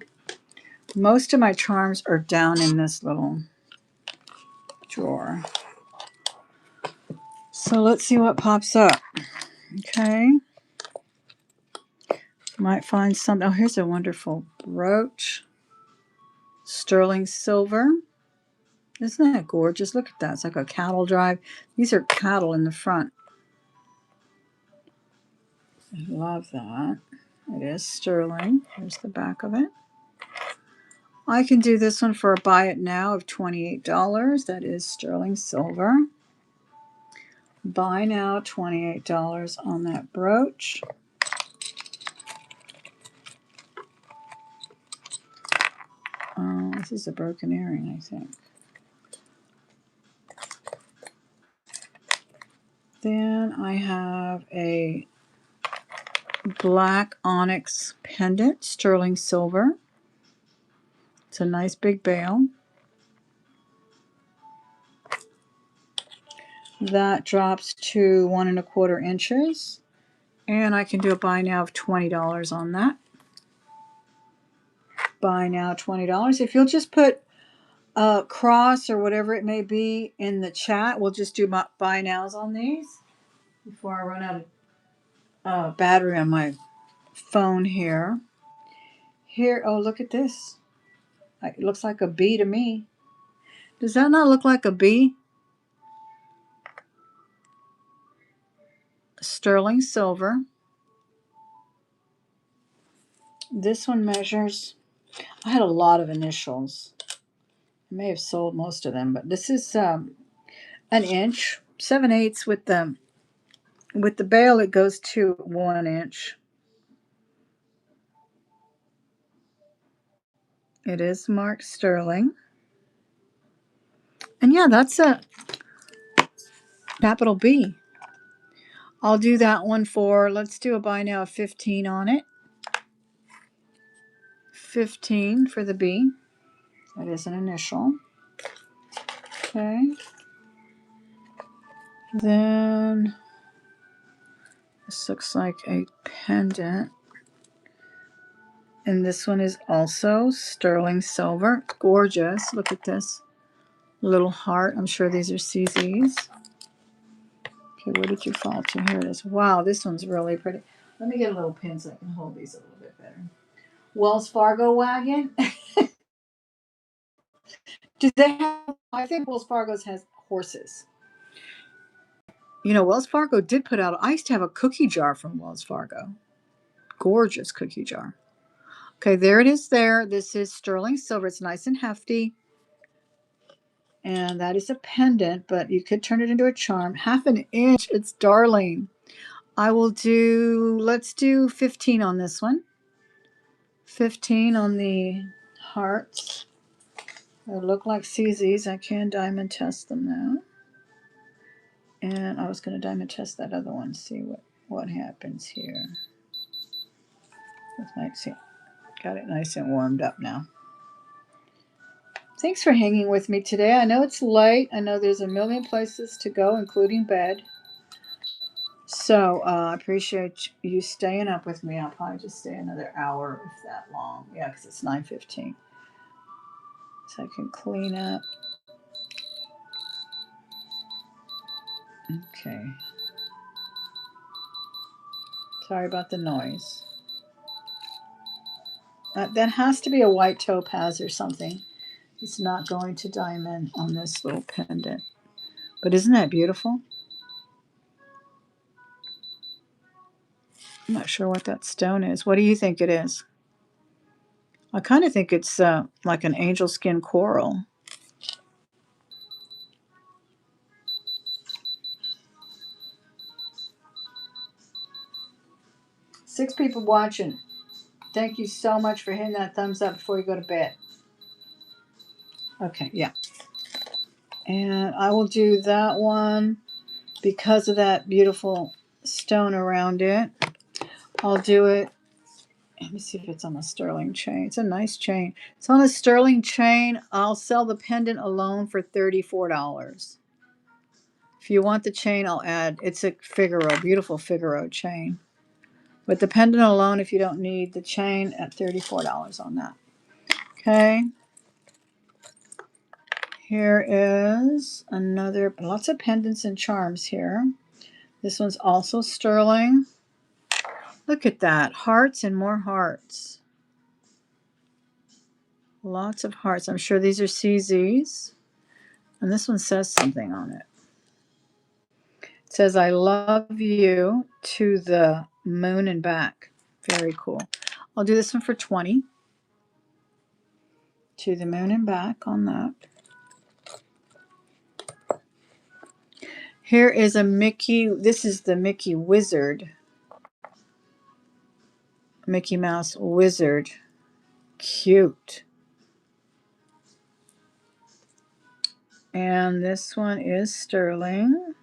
Most of my charms are down in this little drawer. So let's see what pops up. Okay. Might find something. Oh, here's a wonderful brooch. Sterling silver. Isn't that gorgeous? Look at that. It's like a cattle drive. These are cattle in the front. I love that. It is sterling. Here's the back of it. I can do this one for a buy it now of $28. That is sterling silver. Buy now, $28 on that brooch. This is a broken earring, I think. Then I have a black onyx pendant, sterling silver. It's a nice big bail. That drops to 1¼ inches. And I can do a buy now of $20 on that. Buy now, $20. If you'll just put cross or whatever it may be in the chat, we'll just do my buy nows on these before I run out of battery on my phone here. Here, oh, look at this. It looks like a bee to me. Does that not look like a bee? Sterling silver. This one measures, I had a lot of initials. I may have sold most of them, but this is an inch, 7/8 with the bail. It goes to 1 inch. It is marked sterling, and yeah, that's a capital B. I'll do that one for. Let's do a buy now of 15 on it. 15 for the B. That is an initial. Okay. Then this looks like a pendant. And this one is also sterling silver. Gorgeous. Look at this little heart. I'm sure these are CZs. Okay, where did you fall to? Here it is. Wow, this one's really pretty. Let me get a little pin so I can hold these a little bit better. Wells Fargo wagon. Do they have? I think Wells Fargo's has horses. You know, Wells Fargo did put out. I used to have a cookie jar from Wells Fargo. Gorgeous cookie jar. Okay, there it is there. This is sterling silver. It's nice and hefty. And that is a pendant, but you could turn it into a charm. 1/2 inch. It's darling. I will do, let's do 15 on this one. 15 on the hearts. They look like CZs. I can diamond test them now. And I was going to diamond test that other one, see what happens here. Let's see. Got it nice and warmed up now. Thanks for hanging with me today. I know it's late. I know there's a million places to go, including bed. So I appreciate you staying up with me. I'll probably just stay another hour, if that long. Yeah, because it's 9:15. So I can clean up. Okay. Sorry about the noise. That has to be a white topaz or something. It's not going to diamond on this little pendant. But isn't that beautiful? I'm not sure what that stone is. What do you think it is? I kind of think it's like an angel skin coral. 6 people watching. Thank you so much for hitting that thumbs up before you go to bed. Okay, yeah. And I will do that one because of that beautiful stone around it. I'll do it. Let me see if it's on a sterling chain. It's a nice chain. It's on a sterling chain. I'll sell the pendant alone for $34. If you want the chain, I'll add. It's a Figaro, beautiful Figaro chain. But the pendant alone, if you don't need the chain, at $34 on that. Okay. Here is another, lots of pendants and charms here. This one's also sterling. Look at that. Hearts and more hearts. Lots of hearts. I'm sure these are CZs. And this one says something on it. It says, I love you to the moon and back. Very cool. I'll do this one for $20. To the moon and back on that. Here is a Mickey. This is the Mickey Wizard. Mickey Mouse Wizard. Cute. And this one is sterling.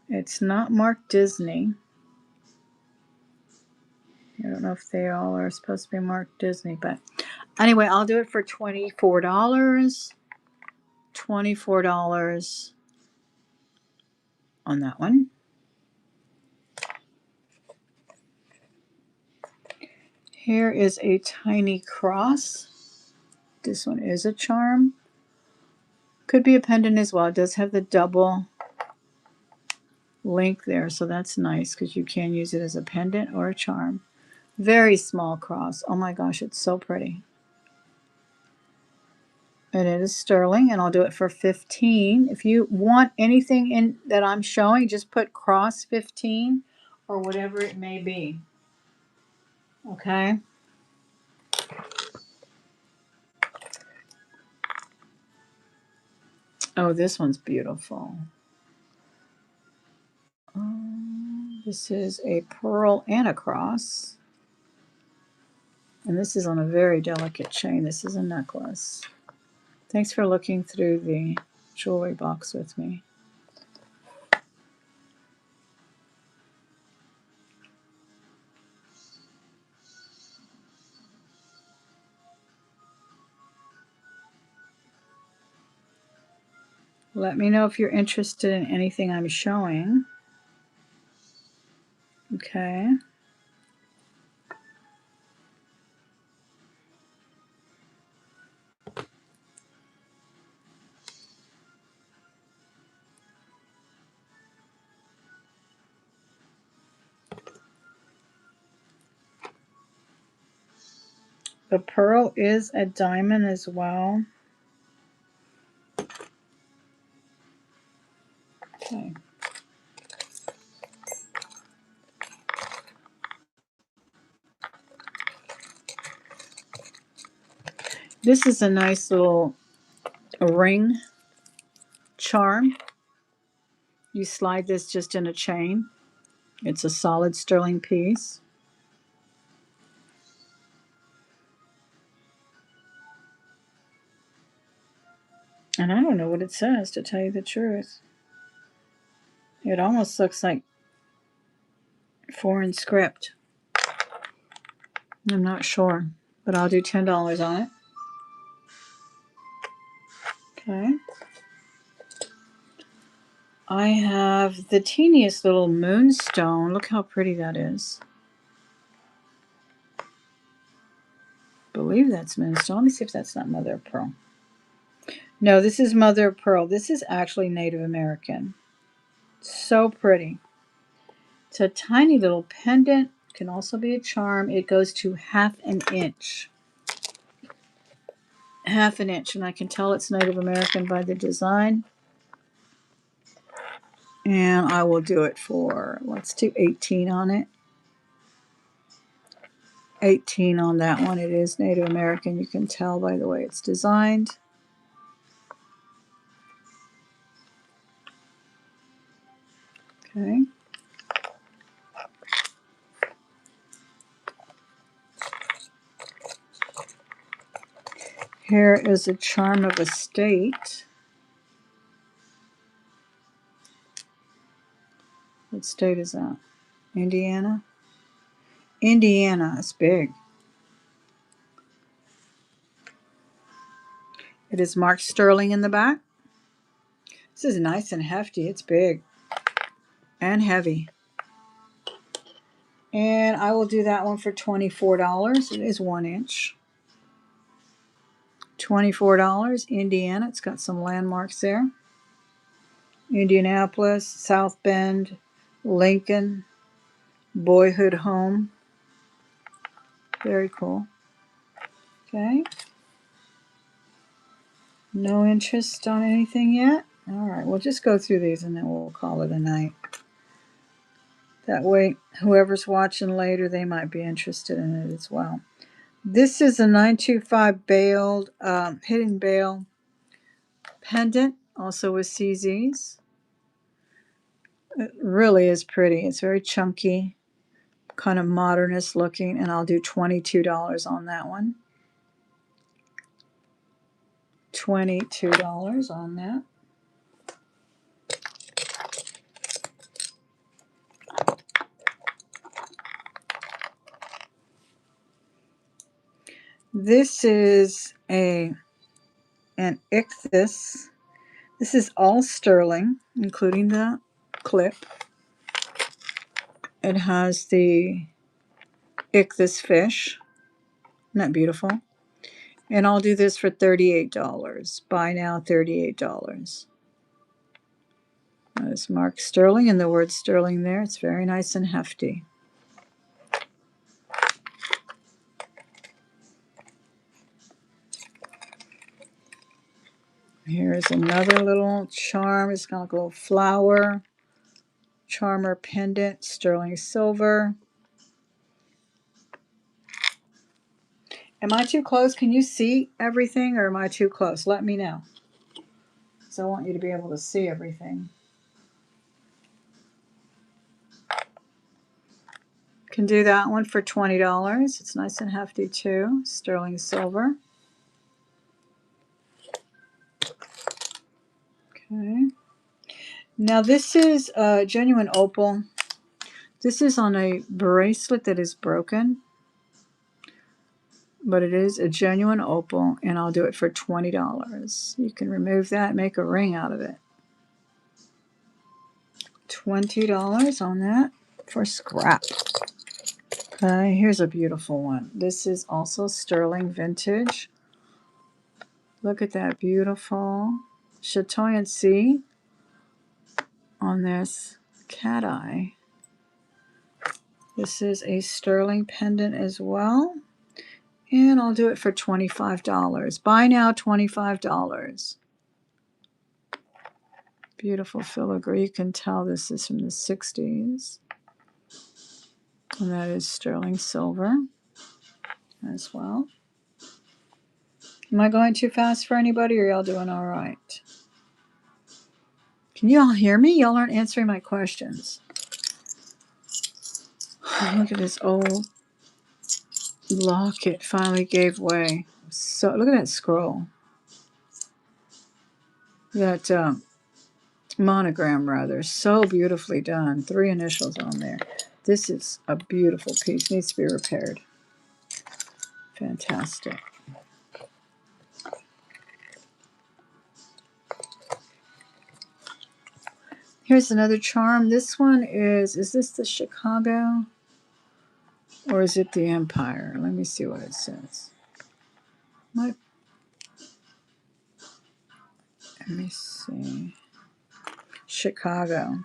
It's not marked Disney. I don't know if they all are supposed to be marked Disney, but anyway, I'll do it for $24. $24 on that one. Here is a tiny cross. This one is a charm. Could be a pendant as well. It does have the double link there, so that's nice because you can use it as a pendant or a charm. Very small cross. Oh my gosh, it's so pretty. And it is sterling, and I'll do it for $15. If you want anything in that I'm showing, just put cross 15 or whatever it may be. Okay? Oh, this one's beautiful. This is a pearl and a cross. And this is on a very delicate chain. This is a necklace. Thanks for looking through the jewelry box with me. Let me know if you're interested in anything I'm showing. Okay. The pearl is a diamond as well. Okay. This is a nice little ring charm. You slide this just in a chain. It's a solid sterling piece. And I don't know what it says, to tell you the truth. It almost looks like foreign script. I'm not sure, but I'll do $10 on it. Okay. I have the teeniest little moonstone. Look how pretty that is. I believe that's moonstone. Let me see if that's not mother of pearl. No, this is mother of pearl. This is actually Native American. So pretty. It's a tiny little pendant. Can also be a charm. It goes to 1/2 an inch. 1/2 an inch, and I can tell it's Native American by the design. And I will do it for, let's do 18 on it. 18 on that one. It is Native American. You can tell by the way it's designed. Okay. Here is a charm of a state. What state is that? Indiana? Indiana. It's big. It is marked sterling in the back. This is nice and hefty. It's big and heavy. And I will do that one for $24. It is 1 inch. $24. Indiana. It's got some landmarks there. Indianapolis, South Bend, Lincoln, Boyhood Home. Very cool. Okay. No interest on anything yet? All right, we'll just go through these and then we'll call it a night. That way, whoever's watching later, they might be interested in it as well. This is a 925 bailed, hidden bail pendant, also with CZs. It really is pretty. It's very chunky, kind of modernist looking, and I'll do $22 on that one. $22 on that. This is an ichthys. This is all sterling, including the clip. It has the ichthys fish. Isn't that beautiful? And I'll do this for $38. Buy now, $38. That is marked sterling and the word sterling there. It's very nice and hefty. Here's another little charm. It's got a little flower. Charmer pendant, sterling silver. Am I too close? Can you see everything or am I too close? Let me know. So I want you to be able to see everything. Can do that one for $20. It's nice and hefty too. Sterling silver. Okay. Now this is a genuine opal. This is on a bracelet that is broken, but it is a genuine opal, and I'll do it for $20. You can remove that, make a ring out of it. $20 on that for scrap. Okay, here's a beautiful one. This is also sterling vintage. Look at that beautiful chatoyant sea on this cat eye. This is a sterling pendant as well. And I'll do it for $25. Buy now, $25. Beautiful filigree. You can tell this is from the 60s. And that is sterling silver as well. Am I going too fast for anybody, or y'all doing all right? Can you all hear me? Y'all aren't answering my questions. Look at this old locket finally gave way. So look at that scroll. That monogram, rather. So beautifully done. 3 initials on there. This is a beautiful piece. Needs to be repaired. Fantastic. Here's another charm. This one is this the Chicago? Or is it the Empire? Let me see what it says. Let me see. Chicago.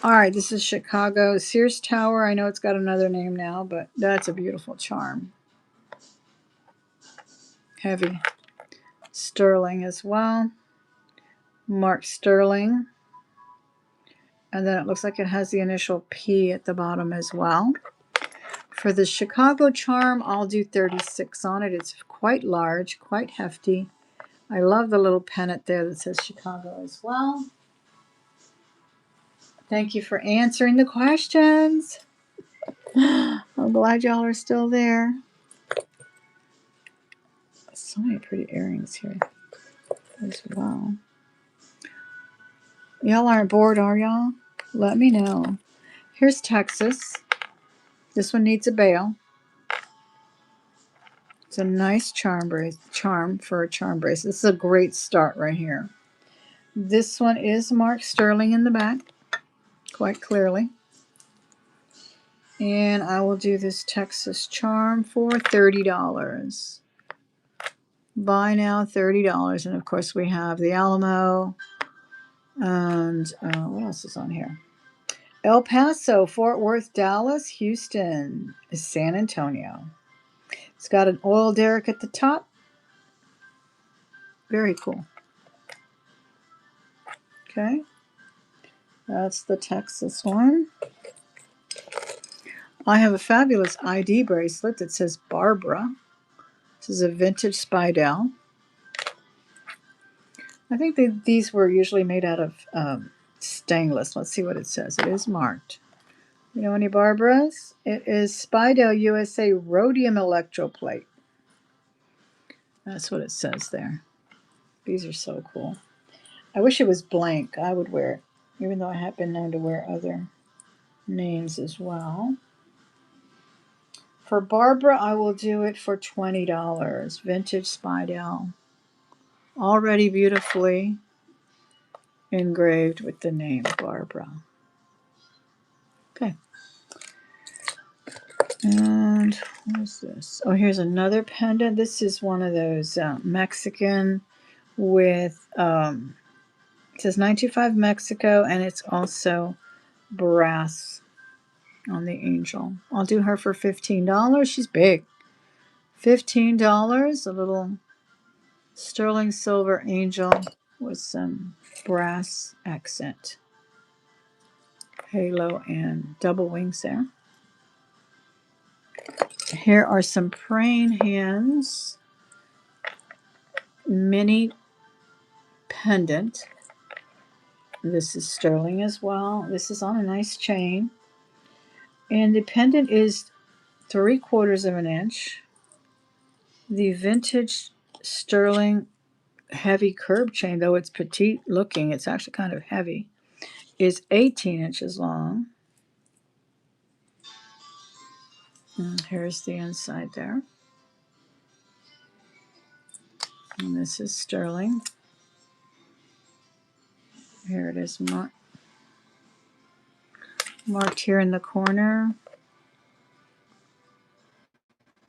All right, this is Chicago. Sears Tower. I know it's got another name now, but that's a beautiful charm. Heavy. Sterling as well. Marked sterling. And then it looks like it has the initial P at the bottom as well. For the Chicago charm, I'll do $36 on it. It's quite large, quite hefty. I love the little pennant there that says Chicago as well. Thank you for answering the questions. I'm glad y'all are still there. So many pretty earrings here as well. Y'all aren't bored, are y'all? Let me know. Here's Texas. This one needs a bail. It's a nice charm for a charm bracelet. This is a great start right here. This one is marked sterling in the back, quite clearly. And I will do this Texas charm for $30. Buy now, $30. And of course, we have the Alamo. And what else is on here? El Paso, Fort Worth, Dallas, Houston, San Antonio. It's got an oil derrick at the top. Very cool. Okay. That's the Texas one. I have a fabulous ID bracelet that says Barbara. This is a vintage Spidell. I think these were usually made out of stainless. Let's see what it says. It is marked. You know any Barbaras? It is Spidell USA Rhodium Electroplate. That's what it says there. These are so cool. I wish it was blank. I would wear it, even though I have been known to wear other names as well. For Barbara, I will do it for $20. Vintage Spidell. Already beautifully engraved with the name Barbara. Okay. And what is this? Oh, here's another pendant. This is one of those Mexican with, it says 925 Mexico, and it's also brass on the angel. I'll do her for $15. She's big. $15, a little sterling silver angel with some brass accent. Halo and double wings there. Here are some praying hands mini pendant. This is sterling as well. This is on a nice chain. And the pendant is 3/4 of an inch. The vintage sterling heavy curb chain, though it's petite looking, it's actually kind of heavy, is 18 inches long. And here's the inside there. And this is sterling. Here it is marked here in the corner.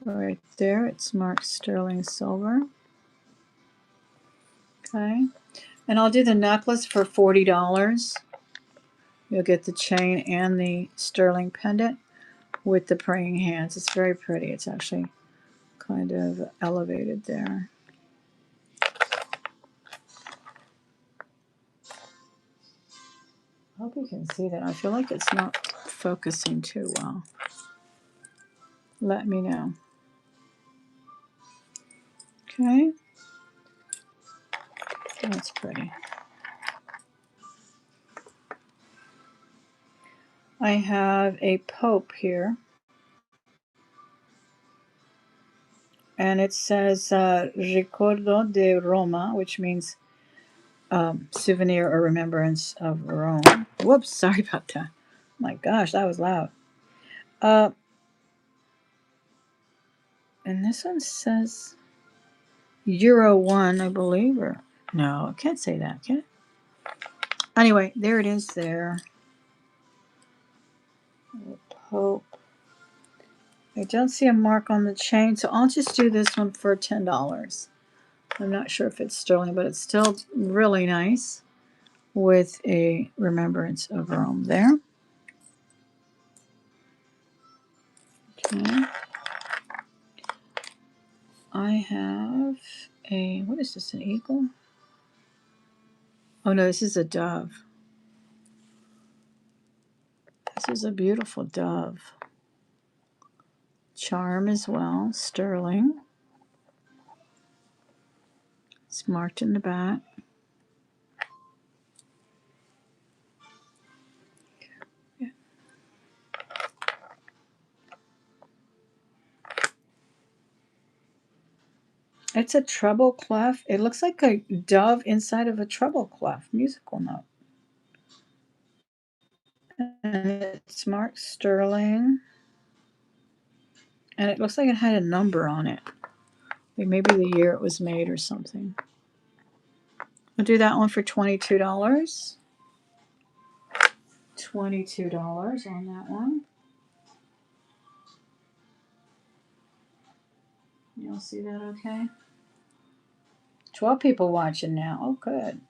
Right there, it's marked sterling silver. Okay. And I'll do the necklace for $40. You'll get the chain and the sterling pendant with the praying hands. It's very pretty. It's actually kind of elevated there. I hope you can see that. I feel like it's not focusing too well. Let me know. Okay. That's pretty. I have a Pope here. And it says Ricordo de Roma, which means souvenir or remembrance of Rome. Whoops, sorry about that. My gosh, that was loud. And this one says Euro 1, I believe, or no, I can't say that, can it? Anyway, there it is there. The Pope. I don't see a mark on the chain, so I'll just do this one for $10. I'm not sure if it's sterling, but it's still really nice with a remembrance of Rome there. Okay. I have a, what is this, an eagle? Oh no, this is a dove. This is a beautiful dove. Charm as well, sterling. It's marked in the back. It's a treble clef. It looks like a dove inside of a treble clef musical note. And it's marked sterling. And it looks like it had a number on it. Like maybe the year it was made or something. I'll do that one for $22. $22 on that one. You'll see that okay? 12 people watching now. Oh, good.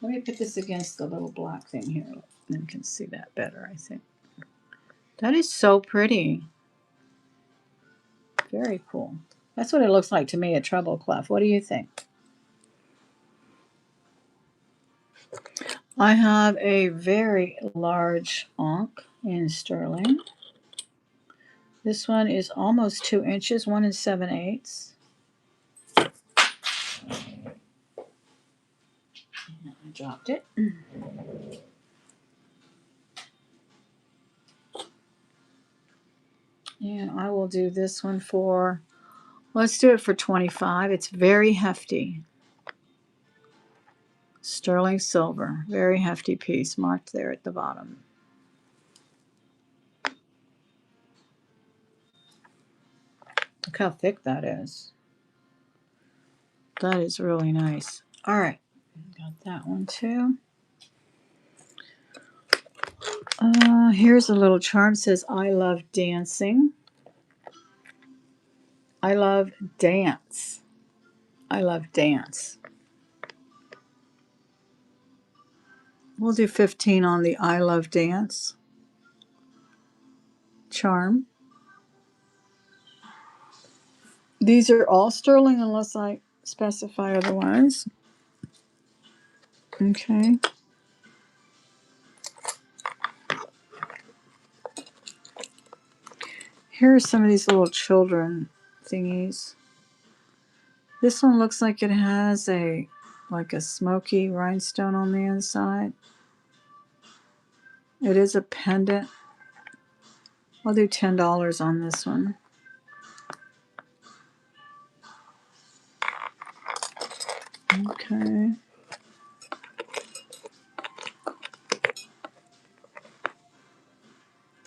Let me put this against the little black thing here. Then you can see that better, I think. That is so pretty. Very cool. That's what it looks like to me, a treble clef. What do you think? I have a very large ankh in sterling. This one is almost 2 inches, 1 7/8. I dropped it. And I will do this one for, let's do it for 25. It's very hefty. Sterling silver, very hefty piece marked there at the bottom. Look how thick that is. That is really nice. All right, got that one too. Here's a little charm. It says, I love dancing. I love dance. I love dance. We'll do 15 on the I love dance charm. These are all sterling unless I specify otherwise. Okay. Here are some of these little children thingies. This one looks like it has like a smoky rhinestone on the inside. It is a pendant. I'll do $10 on this one. Okay.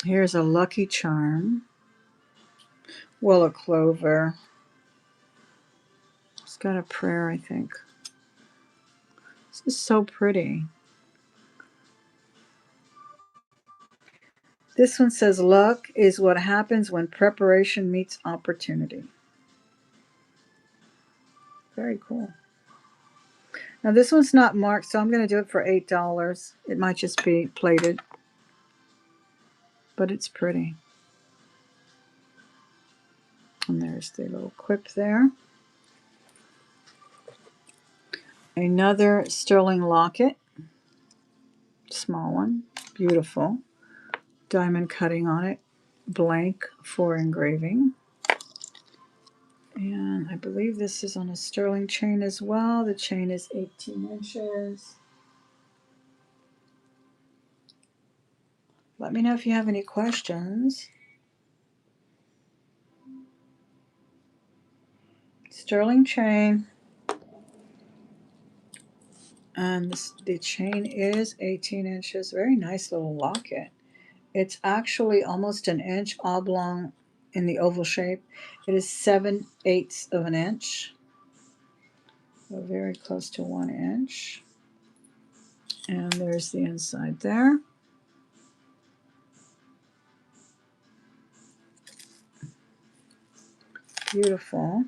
Here's a lucky charm. Willow clover. It's got a prayer, I think. This is so pretty. This one says, luck is what happens when preparation meets opportunity. Very cool. Now this one's not marked, so I'm going to do it for $8. It might just be plated, but it's pretty. And there's the little quip there. Another sterling locket. Small one. Beautiful. Diamond cutting on it. Blank for engraving. And I believe this is on a sterling chain as well. The chain is 18 inches. Let me know if you have any questions. Sterling chain. And the chain is 18 inches. Very nice little locket. It's actually almost an inch oblong in the oval shape. It is 7/8 of an inch. So very close to 1 inch. And there's the inside there. Beautiful.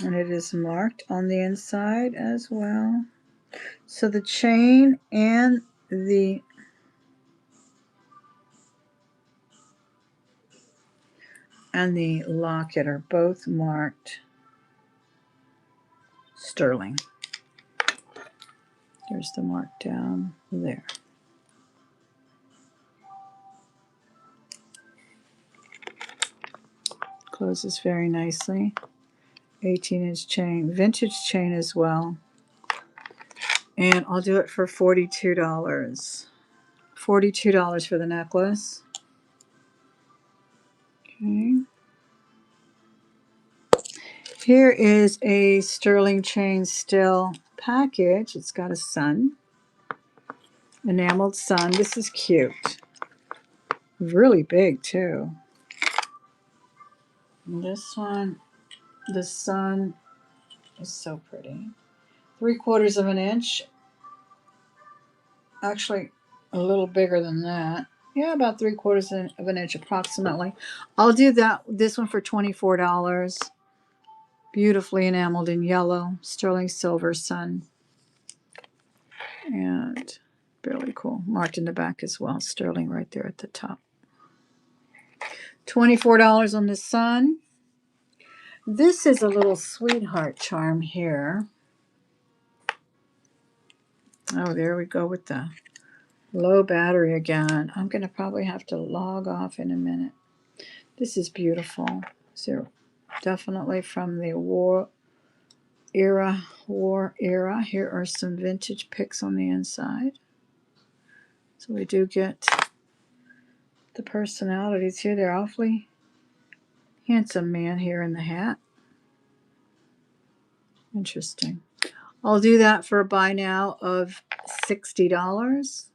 And it is marked on the inside as well. So the chain and the locket are both marked sterling. There's the mark down there. Closes very nicely. 18-inch chain, vintage chain as well. And I'll do it for $42. $42 for the necklace. Okay. Here is a sterling chain still package. It's got a sun, enameled sun. This is cute. Really big too. And this one, the sun is so pretty. 3/4 of an inch. Actually, a little bigger than that. Yeah, about 3/4 of an inch approximately. I'll do this one for $24. Beautifully enameled in yellow, sterling silver sun. And really cool. Marked in the back as well. Sterling right there at the top. $24 on the sun. This is a little sweetheart charm here. Oh, there we go with the low battery again. I'm going to probably have to log off in a minute. This is beautiful. So definitely from the war era. Here are some vintage pics on the inside. So we do get the personalities here. They're awfully handsome man here in the hat. Interesting. I'll do that for a buy now of $60.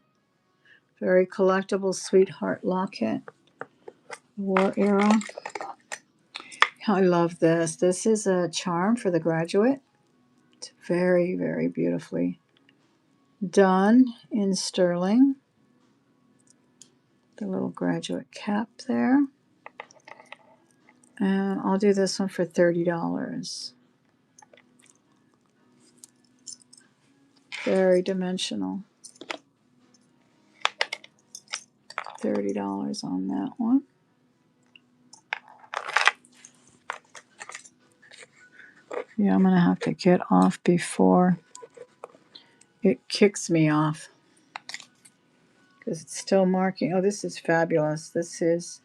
Very collectible sweetheart locket. War era. I love this. This is a charm for the graduate. It's very, very beautifully done in sterling. The little graduate cap there. And I'll do this one for $30. Very dimensional. $30 on that one. Yeah, I'm going to have to get off before it kicks me off. Because it's still marking. Oh, this is fabulous. This is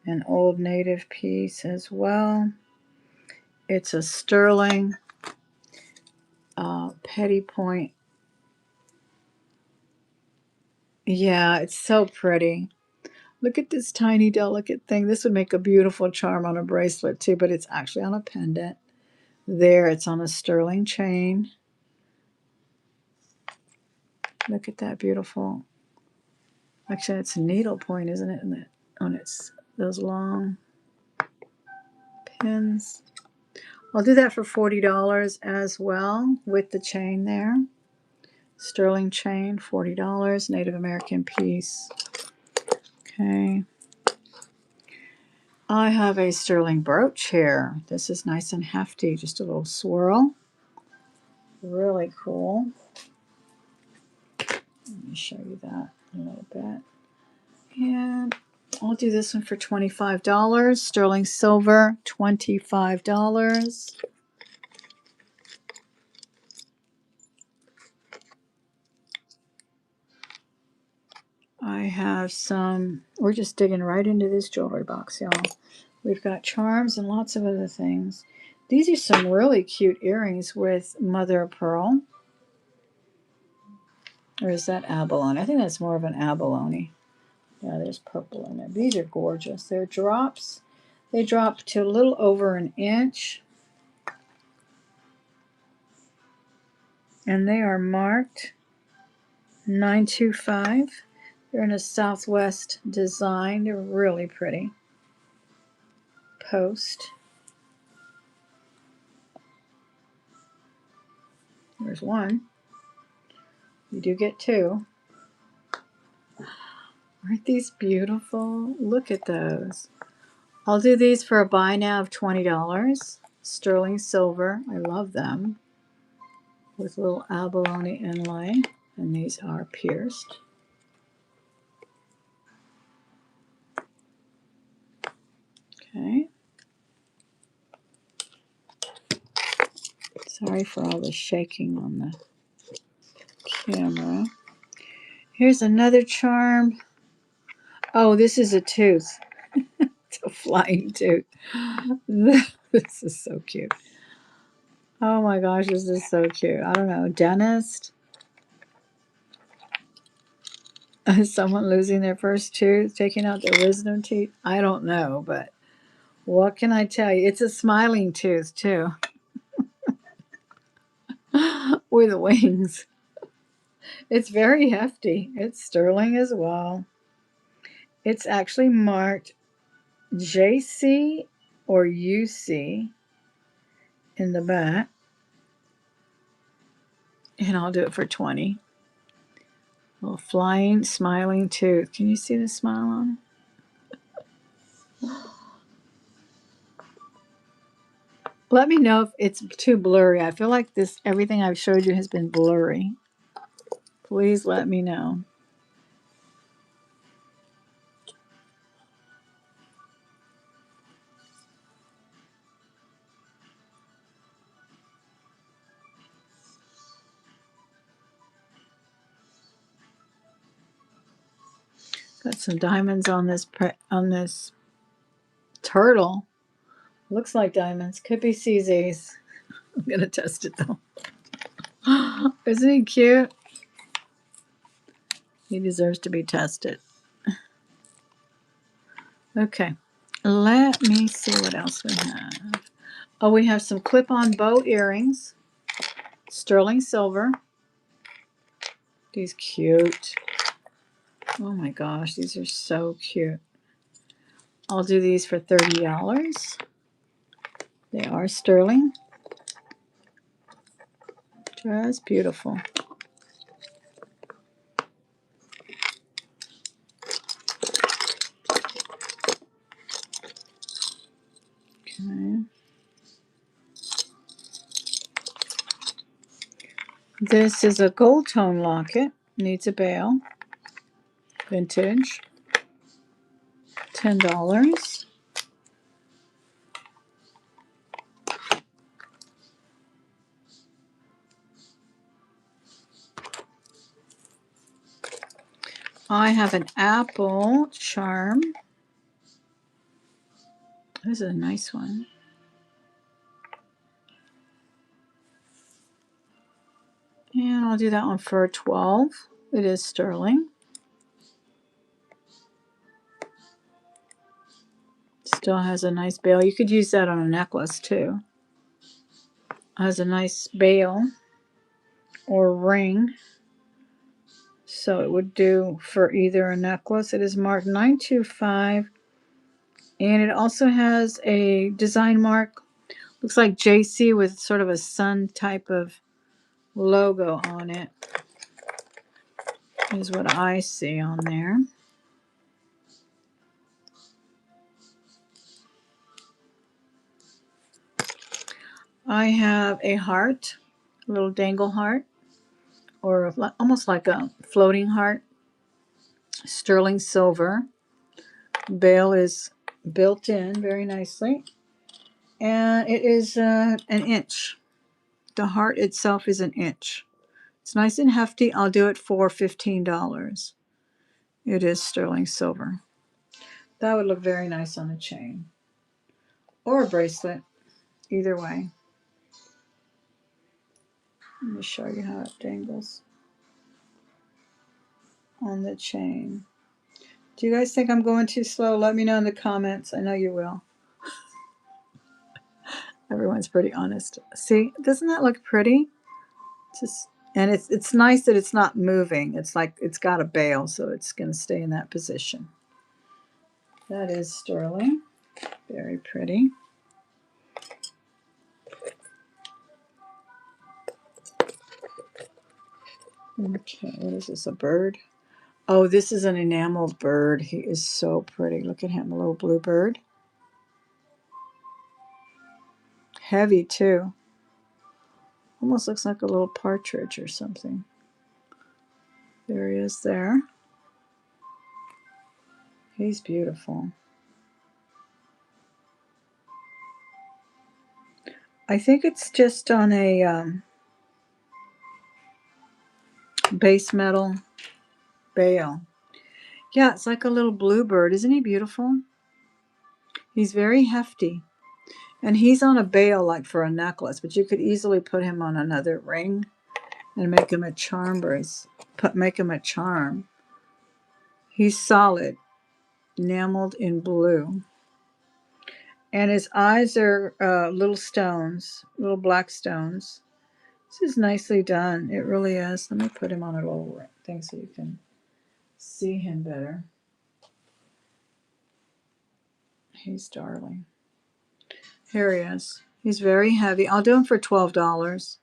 an Old Native piece as well. It's a sterling petty point. Yeah, it's so pretty. Look at this tiny, delicate thing. This would make a beautiful charm on a bracelet too, but it's actually on a pendant. There, it's on a sterling chain. Look at that beautiful. Actually, it's a needle point, isn't it? And on its those long pins. I'll do that for $40 as well with the chain there. Sterling chain, $40. Native American piece. Okay. I have a sterling brooch here. This is nice and hefty. Just a little swirl. Really cool. Let me show you that a little bit. And I'll do this one for $25. Sterling silver, $25. I have some, we're just digging right into this jewelry box, y'all. We've got charms and lots of other things. These are some really cute earrings with mother of pearl. Or is that abalone? I think that's more of an abalone. Yeah, there's purple in there. These are gorgeous. They're drops. They drop to a little over an inch. And they are marked 925. They're in a Southwest design. They're really pretty. Post. There's one. You do get two. Aren't these beautiful? Look at those. I'll do these for a buy now of $20. Sterling silver. I love them. With little abalone inlay. And these are pierced. Okay. Sorry for all the shaking on the camera. Here's another charm. Oh, this is a tooth. It's a flying tooth. This is so cute. Oh my gosh, this is so cute. I don't know. Dentist? Someone losing their first tooth, taking out their wisdom teeth? I don't know, but What can I tell you? It's a smiling tooth too, with wings. It's very hefty. It's sterling as well. It's actually marked JC or UC in the back. And I'll do it for 20. Little flying, smiling tooth. Can you see the smile on it? Let me know if it's too blurry. I feel like this everything I've showed you has been blurry. Please let me know. Got some diamonds on this turtle. Looks like diamonds. Could be CZ's. I'm gonna test it though. Isn't he cute? He deserves to be tested. Okay. Let me see what else we have. Oh, we have some clip-on bow earrings. Sterling silver. These cute. Oh my gosh, these are so cute. I'll do these for $30. They are sterling. Just beautiful. Okay. This is a gold tone locket. Needs a bail. Vintage. $10. I have an apple charm. This is a nice one. And I'll do that one for $12. It is sterling. Still has a nice bail. You could use that on a necklace too. Has a nice bail or ring. So it would do for either a necklace. It is marked 925. And it also has a design mark. Looks like JC with sort of a sun type of logo on it. Is what I see on there. I have a heart, a little dangle heart, or almost like a floating heart. Sterling silver. Bail is built in very nicely. And it is an inch. The heart itself is an inch. It's nice and hefty. I'll do it for $15. It is sterling silver. That would look very nice on a chain or a bracelet, either way. Let me show you how it dangles on the chain. Do you guys think I'm going too slow? Let me know in the comments. I know you will. Everyone's pretty honest. See, doesn't that look pretty? And it's nice that it's not moving. It's like it's got a bail, so it's going to stay in that position. That is sterling. Very pretty. Okay, what is this, a bird? Oh, this is an enameled bird. He is so pretty. Look at him, a little blue bird. Heavy, too. Almost looks like a little partridge or something. There he is there. He's beautiful. I think it's just on a base metal bail. Yeah, it's like a little bluebird. Isn't he beautiful? He's very hefty. And he's on a bail like for a necklace, but you could easily put him on another ring and make him a charm brace. Make him a charm. He's solid, enameled in blue. And his eyes are little stones, little black stones. This is nicely done. It really is. Let me put him on a little thing so you can see him better. He's darling. Here he is. He's very heavy. I'll do him for $12.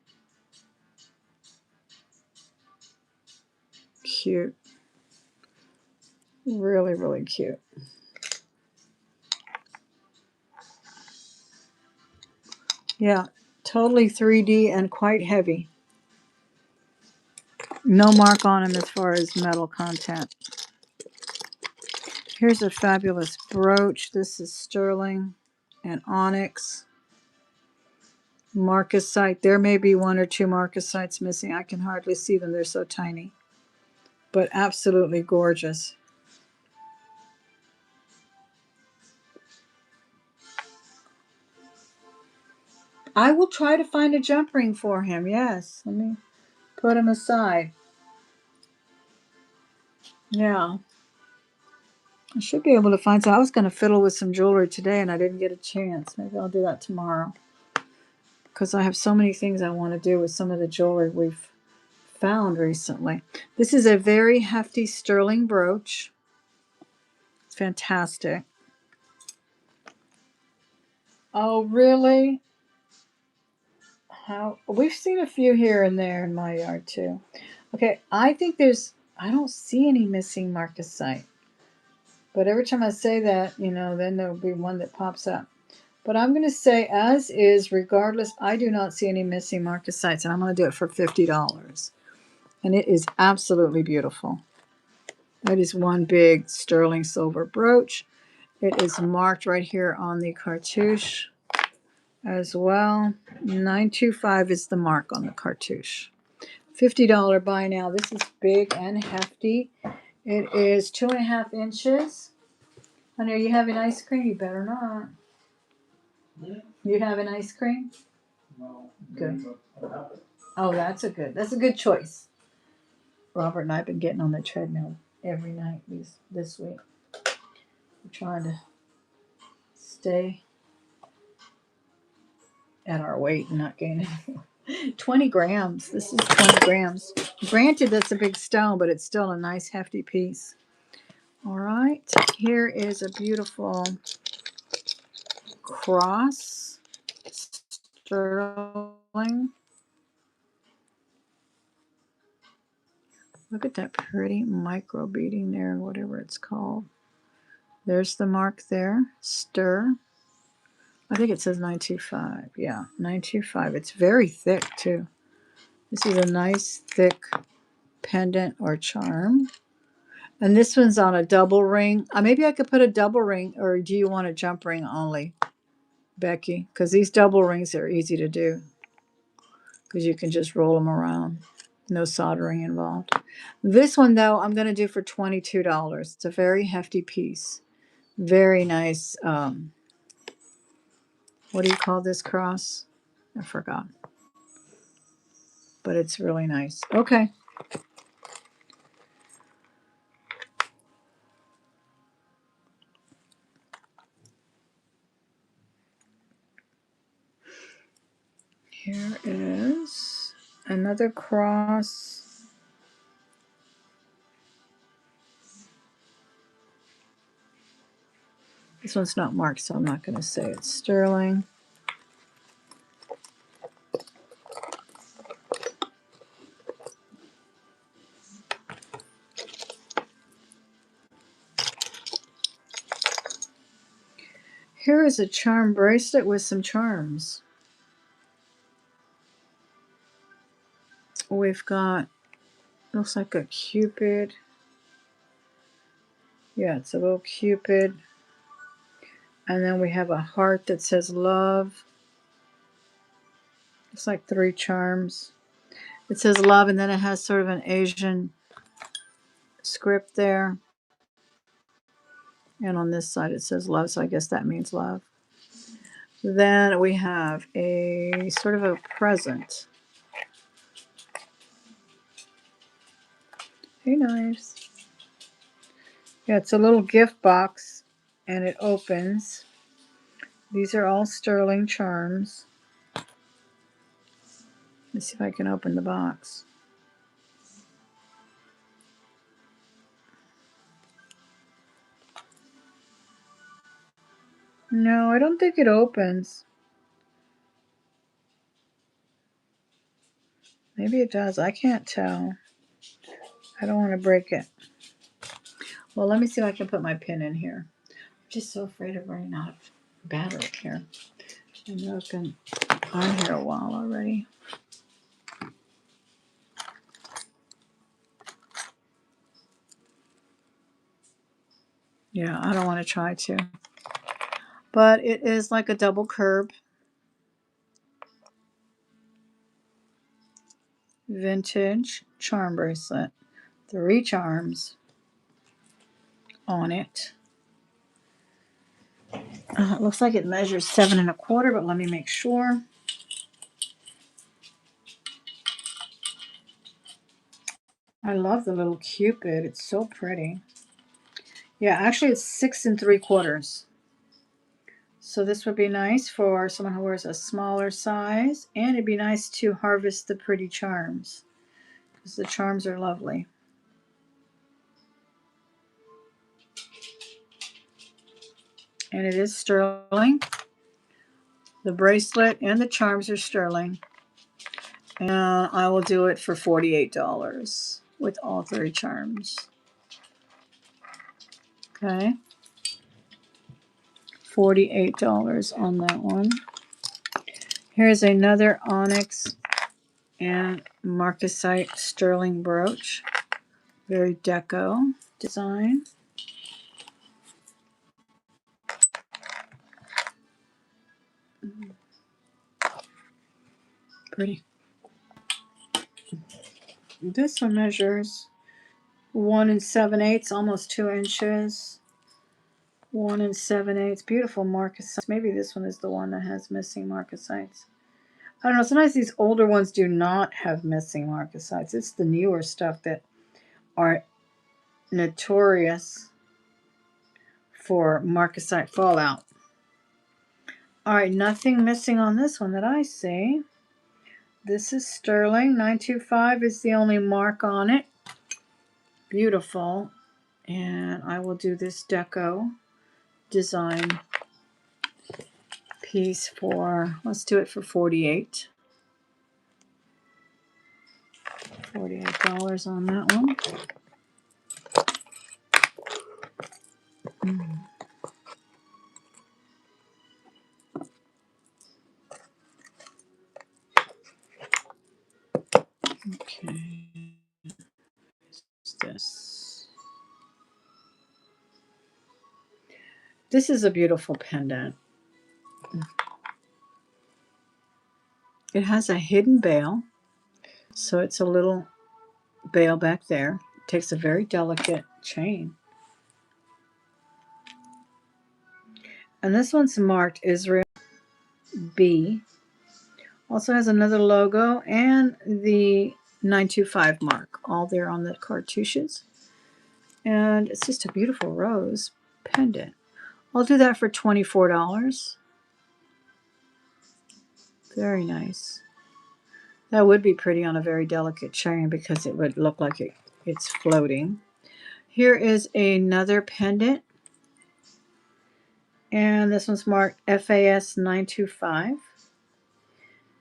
Cute. Really, really cute. Yeah, totally 3D and quite heavy. No mark on him as far as metal content. Here's a fabulous brooch. This is sterling and onyx. Marcasite. There may be one or two marcasites missing. I can hardly see them. They're so tiny. But absolutely gorgeous. I will try to find a jump ring for him. Yes. Let me put him aside. Yeah. I should be able to find some. I was going to fiddle with some jewelry today and I didn't get a chance. Maybe I'll do that tomorrow. Because I have so many things I want to do with some of the jewelry we've found recently. This is a very hefty sterling brooch. It's fantastic. Oh, really? How? We've seen a few here and there in my yard too. Okay, I think I don't see any missing marcasite. But every time I say that, then there'll be one that pops up. But I'm going to say as is, regardless, I do not see any missing marcasites, and I'm going to do it for $50. And it is absolutely beautiful. That is one big sterling silver brooch. It is marked right here on the cartouche as well. 925 is the mark on the cartouche. $50 buy now. This is big and hefty. It is 2.5 inches. Honey, are you having ice cream? You better not. You having ice cream? No. Good. Oh, that's a good choice. Robert and I have been getting on the treadmill every night this week. We're trying to stay at our weight and not gain any. 20 grams. This is 20 grams. Granted, that's a big stone, but it's still a nice hefty piece. All right. Here is a beautiful cross sterling. Look at that pretty micro beading there, whatever it's called. There's the mark there. Stir. I think it says 925. Yeah, 925. It's very thick too. This is a nice thick pendant or charm. And this one's on a double ring. Maybe I could put a double ring, or do you want a jump ring only, Becky? Because these double rings are easy to do because you can just roll them around. No soldering involved. This one, though, I'm going to do for $22. It's a very hefty piece. Very nice. What do you call this cross? I forgot. But it's really nice. Okay. Here is another cross. This one's not marked, so I'm not going to say it's sterling. Here is a charm bracelet with some charms. We've got, looks like a cupid. Yeah, it's a little cupid. And then we have a heart that says love. It's like 3 charms. It says love, and then it has sort of an Asian script there. And on this side it says love, so I guess that means love. Then we have a sort of a present. Hey, nice. Yeah, it's a little gift box, and it opens. These are all sterling charms. Let's see if I can open the box. No, I don't think it opens. Maybe it does. I can't tell. I don't want to break it. Well, let me see if I can put my pin in here. I'm just so afraid of running out of battery here. I know it's been on here a while already. Yeah, I don't want to try to. But it is like a double curb. Vintage charm bracelet. 3 charms on it. It looks like it measures 7 1/4, but let me make sure. I love the little Cupid. It's so pretty. Yeah, actually it's 6 3/4. So this would be nice for someone who wears a smaller size, and it'd be nice to harvest the pretty charms because the charms are lovely. And it is sterling. The bracelet and the charms are sterling. And I will do it for $48 with all 3 charms. Okay. $48 on that one. Here's another onyx and marcasite sterling brooch. Very deco design. Pretty. This one measures 1 7/8, almost 2 inches. 1 7/8. Beautiful marcasite. Maybe this one is the one that has missing marcasites. I don't know. Sometimes these older ones do not have missing marcasites. It's the newer stuff that are notorious for marcasite fallout. All right, nothing missing on this one that I see. This is sterling. 925 is the only mark on it. Beautiful. And I will do this deco design piece for, let's do it for $48. $48 on that one. Okay. What's this? This is a beautiful pendant. It has a hidden bail, so it's a little bail back there. It takes a very delicate chain. And this one's marked Israel B. Also has another logo and the 925 mark, all there on the cartouches. And it's just a beautiful rose pendant. I'll do that for $24. Very nice. That would be pretty on a very delicate chain because it would look like it's floating. Here is another pendant. And this one's marked FAS 925.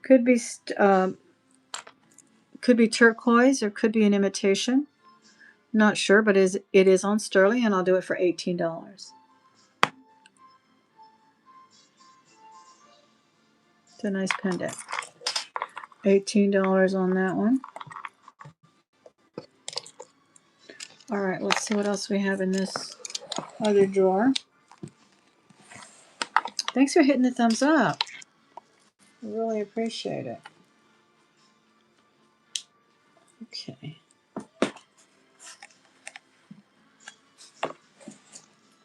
Could be turquoise or could be an imitation. Not sure, but it is on sterling, and I'll do it for $18. It's a nice pendant. $18 on that one. All right, let's see what else we have in this other drawer. Thanks for hitting the thumbs up. I really appreciate it. Okay.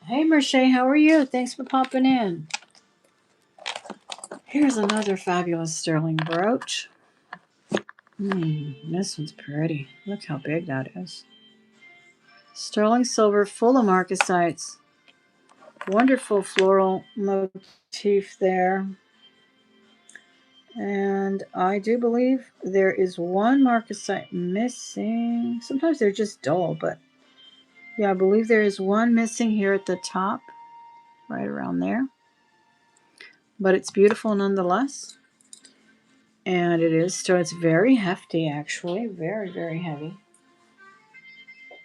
Hey, Merche, how are you? Thanks for popping in. Here's another fabulous sterling brooch. This one's pretty. Look how big that is. Sterling silver, full of marcasites. Wonderful floral motif there. And I do believe there is one marcasite missing. Sometimes they're just dull, but yeah, I believe there is one missing here at the top, right around there. But it's beautiful nonetheless. And it is, so it's very hefty actually. Very, very heavy.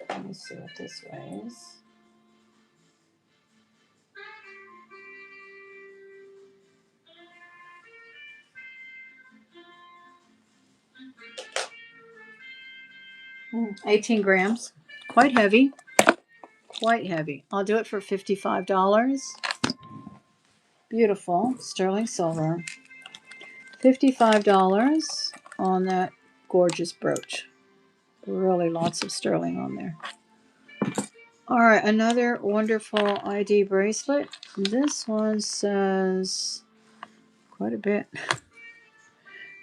Let me see what this weighs. Mm, 18 grams. Quite heavy. Quite heavy. I'll do it for $55. Beautiful sterling silver. $55 on that gorgeous brooch. Really lots of sterling on there. All right, another wonderful ID bracelet. This one says quite a bit.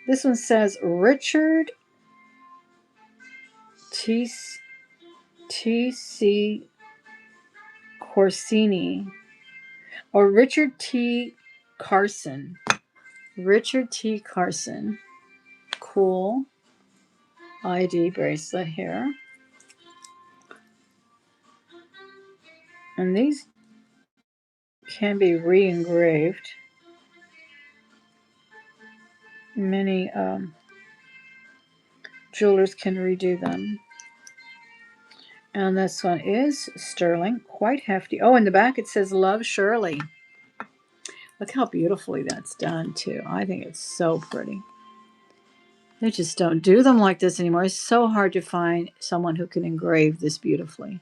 This one says Richard T.C. Corsini, or Richard T. Carson. Richard T. Carson. Cool ID bracelet here. And these can be re-engraved. Many jewelers can redo them. And this one is sterling, quite hefty. Oh, in the back it says Love Shirley. Look how beautifully that's done too. I think it's so pretty. They just don't do them like this anymore. It's so hard to find someone who can engrave this beautifully.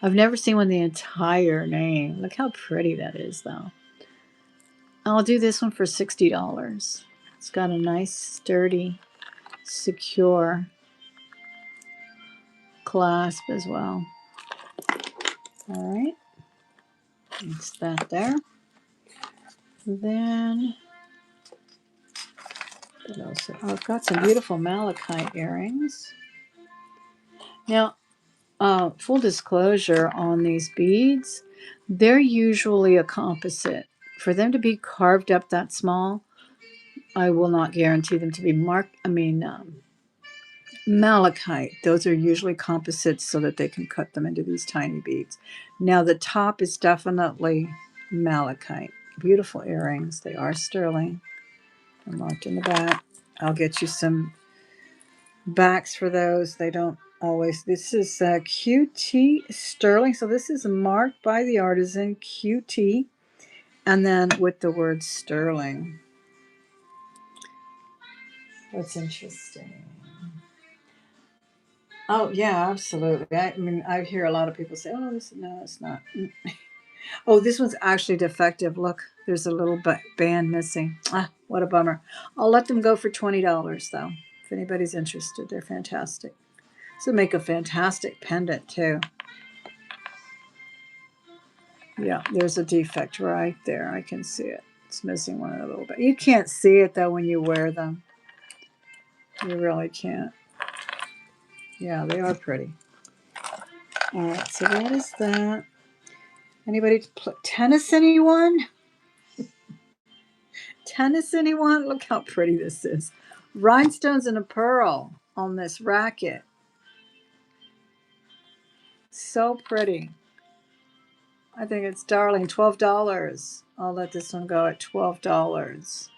I've never seen one the entire name. Look how pretty that is though. I'll do this one for $60. It's got a nice, sturdy, secure clasp as well. All right. It's that there. Then, what else? Oh, I've got some beautiful malachite earrings. Now, full disclosure on these beads, they're usually a composite. For them to be carved up that small, I will not guarantee them to be malachite. Those are usually composites so that they can cut them into these tiny beads. Now, the top is definitely malachite. Beautiful earrings. They are sterling. They're marked in the back. I'll get you some backs for those. They don't always. This is QT sterling. So this is marked by the artisan QT, and then with the word sterling. What's interesting? Oh yeah, absolutely. I mean, I hear a lot of people say, "Oh, this no, it's not." Oh, this one's actually defective. Look, there's a little band missing. Ah, what a bummer. I'll let them go for $20 though. If anybody's interested, they're fantastic. This would make a fantastic pendant too. Yeah, there's a defect right there. I can see it. It's missing one a little bit. You can't see it though when you wear them. You really can't. Yeah, they are pretty. All right, so that is that. Anybody play tennis? Anyone? Tennis? Anyone? Look how pretty this is. Rhinestones and a pearl on this racket. So pretty. I think it's darling. $12. I'll let this one go at $12.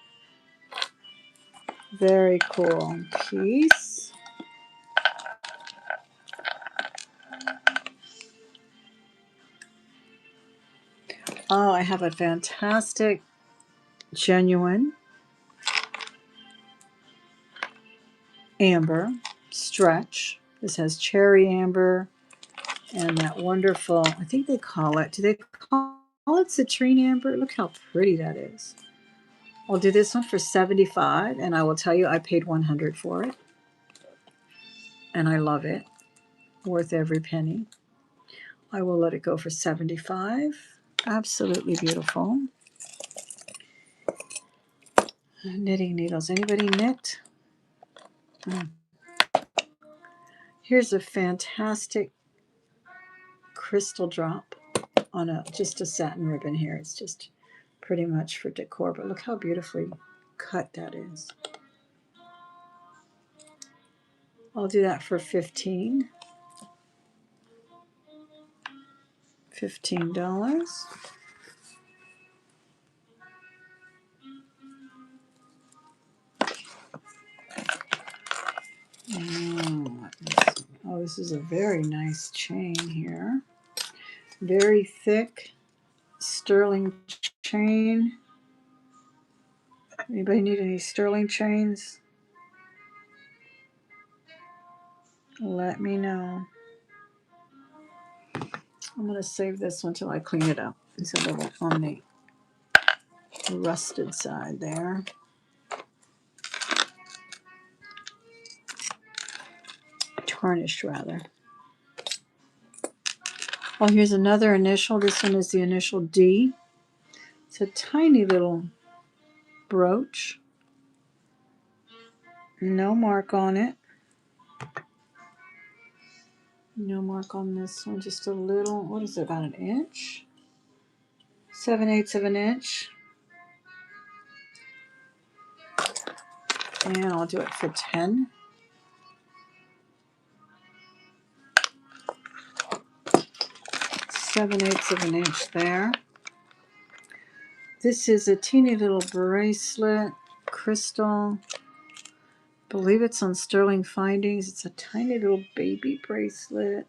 Very cool piece. Oh, I have a fantastic genuine amber stretch. This has cherry amber and that wonderful, I think they call it, do they call it citrine amber? Look how pretty that is. I'll do this one for $75, and I will tell you I paid $100 for it. And I love it. Worth every penny. I will let it go for $75. Absolutely beautiful. Knitting needles. Anybody knit? Here's a fantastic crystal drop. on just a satin ribbon here. It's just pretty much for decor, but look how beautifully cut that is. I'll do that for $15. Oh, this is a very nice chain here. Very thick sterling chain. Anybody need any sterling chains? Let me know. I'm going to save this one till I clean it up. It's a little on the rusted side there. Tarnished, rather. Oh, here's another initial. This one is the initial D. It's a tiny little brooch. No mark on it. No mark on this one. Just a little, what is it, about an inch? 7/8 of an inch. And I'll do it for 10. 7/8 of an inch there. This is a teeny little bracelet, crystal. I believe it's on Sterling Findings. It's a tiny little baby bracelet.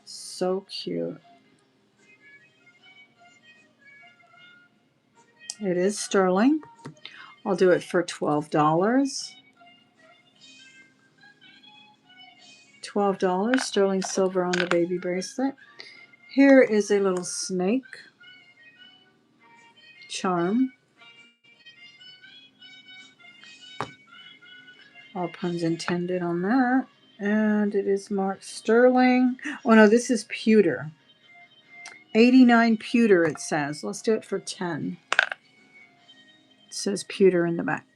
So cute. It is sterling. I'll do it for $12. $12 sterling silver on the baby bracelet. Here is a little snake charm. All puns intended on that. And it is marked sterling. Oh no, this is pewter. 89 pewter it says. Let's do it for 10. It says pewter in the back.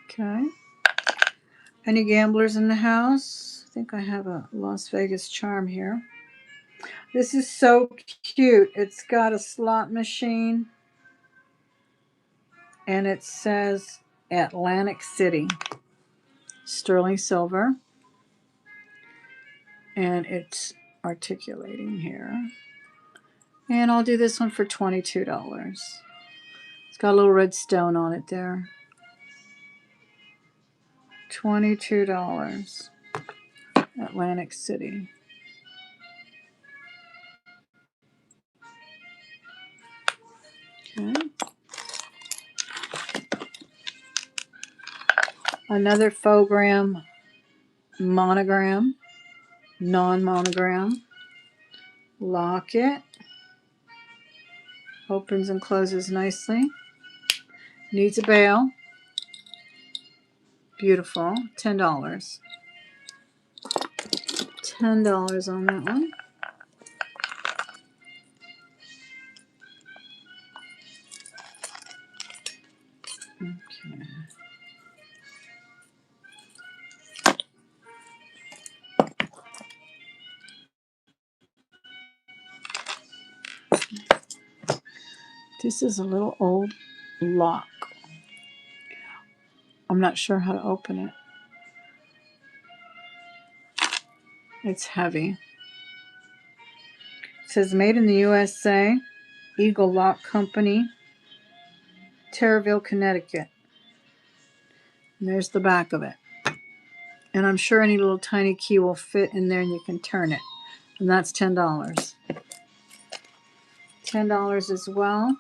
Okay. Any gamblers in the house? I think I have a Las Vegas charm here. This is so cute. It's got a slot machine. And it says Atlantic City. Sterling silver. And it's articulating here. And I'll do this one for $22. It's got a little red stone on it there. $22. Atlantic City. Okay. Another Fogram monogram, non-monogram. Locket. Opens and closes nicely. Needs a bail. Beautiful. $10. $10 on that one. Okay. This is a little old lock. I'm not sure how to open it. It's heavy. It says made in the USA, Eagle Lock Company, Terraville, Connecticut. And there's the back of it. And I'm sure any little tiny key will fit in there and you can turn it. And that's $10. $10 as well.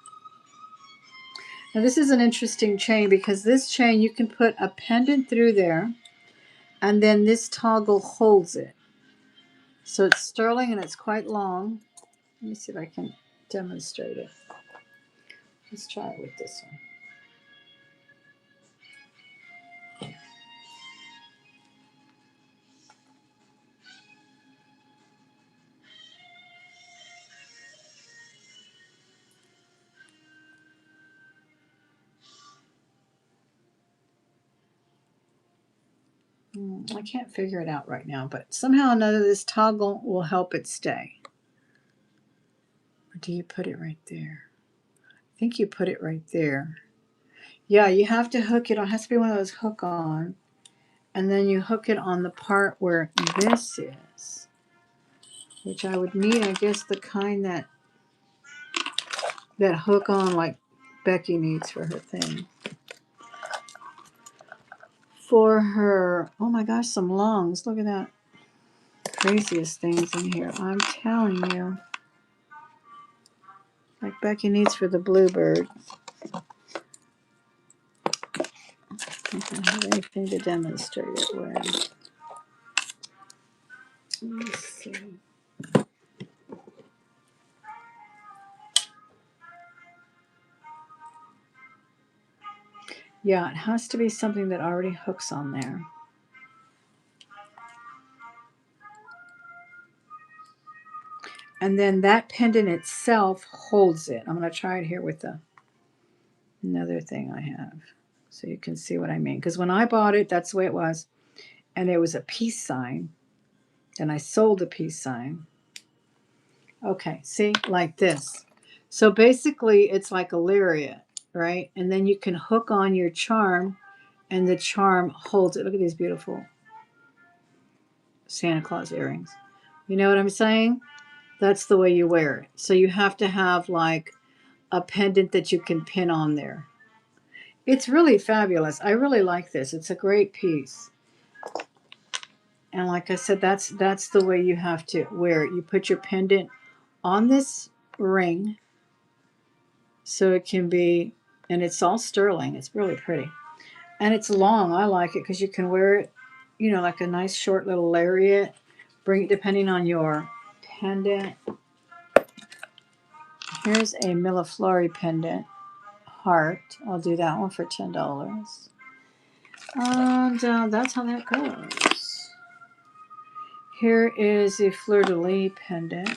Now this is an interesting chain because this chain you can put a pendant through there and then this toggle holds it. So it's sterling and it's quite long. Let me see if I can demonstrate it. Let's try it with this one. I can't figure it out right now, but somehow or another this toggle will help it stay. Or do you put it right there? I think you put it right there. Yeah, you have to hook it on. It has to be one of those hook on. And then you hook it on the part where this is. Which I would need, I guess, the kind that hook on like Becky needs for her thing. For her, oh my gosh, some lungs. Look at that. Craziest things in here. I'm telling you. Like Becky needs for the bluebird. I don't have anything to demonstrate it with. Let's see. Yeah, it has to be something that already hooks on there. And then that pendant itself holds it. I'm going to try it here with another thing I have so you can see what I mean. Because when I bought it, that's the way it was. And there was a peace sign. And I sold a peace sign. Okay, see, like this. So basically, it's like a lariat, right? And then you can hook on your charm, and the charm holds it. Look at these beautiful Santa Claus earrings. You know what I'm saying? That's the way you wear it. So you have to have like a pendant that you can pin on there. It's really fabulous. I really like this. It's a great piece. And like I said, that's the way you have to wear it. You put your pendant on this ring so it can be, and it's all sterling. It's really pretty. And it's long. I like it because you can wear it, you know, like a nice short little lariat. Bring it depending on your pendant. Here's a Milleflori pendant heart. I'll do that one for $10. And that's how that goes. Here is a fleur-de-lis pendant.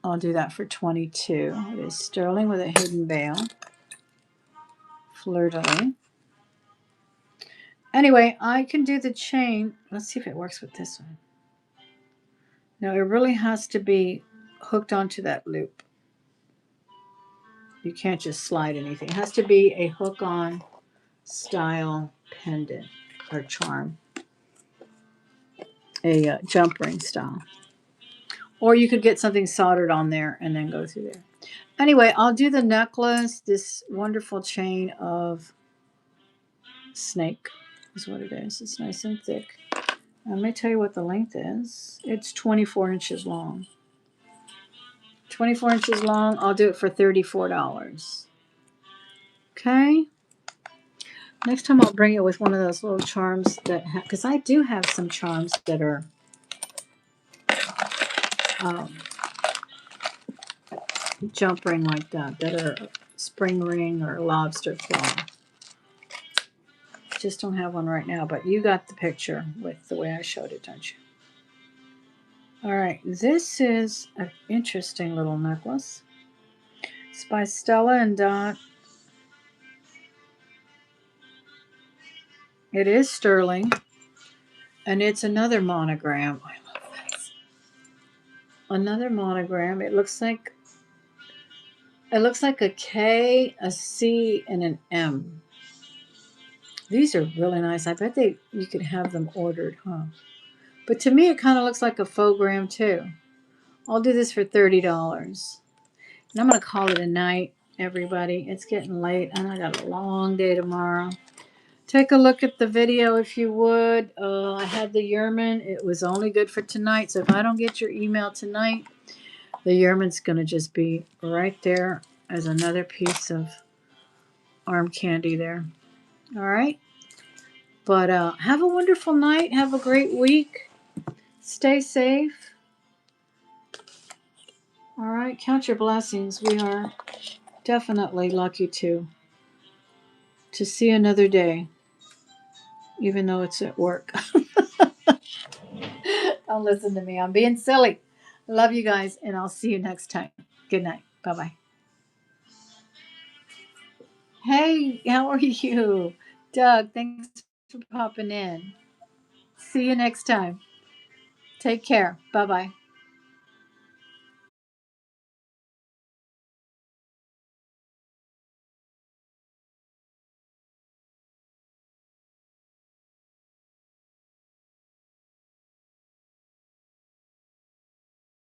I'll do that for $22. It is sterling with a hidden veil. Fleur-de-lis. Anyway, I can do the chain. Let's see if it works with this one. No, it really has to be hooked onto that loop. You can't just slide anything. It has to be a hook-on style pendant or charm. A jump ring style. Or you could get something soldered on there and then go through there. Anyway, I'll do the necklace, this wonderful chain of snake is what it is. It's nice and thick. Let me tell you what the length is. It's 24 inches long. 24 inches long. I'll do it for $34. Okay. Next time I'll bring it with one of those little charms that, because I do have some charms that are jump ring like that are spring ring or lobster claw. Just don't have one right now, but you got the picture with the way I showed it, don't you? All right, this is an interesting little necklace. It's by Stella and Dot. It is sterling, and it's another monogram. I love this. Another monogram. It looks like a K, a C, and an M. These are really nice. I bet you could have them ordered, huh? But to me, it kind of looks like a faux gram too. I'll do this for $30. And I'm going to call it a night, everybody. It's getting late, and I got a long day tomorrow. Take a look at the video if you would. I had the Yerman. It was only good for tonight, so if I don't get your email tonight, the Yerman's going to just be right there as another piece of arm candy there. All right? But have a wonderful night. Have a great week. Stay safe. All right? Count your blessings. We are definitely lucky to see another day, even though it's at work. Don't listen to me. I'm being silly. Love you guys, and I'll see you next time. Good night. Bye-bye. Hey, how are you? Doug, thanks for popping in. See you next time. Take care. Bye bye.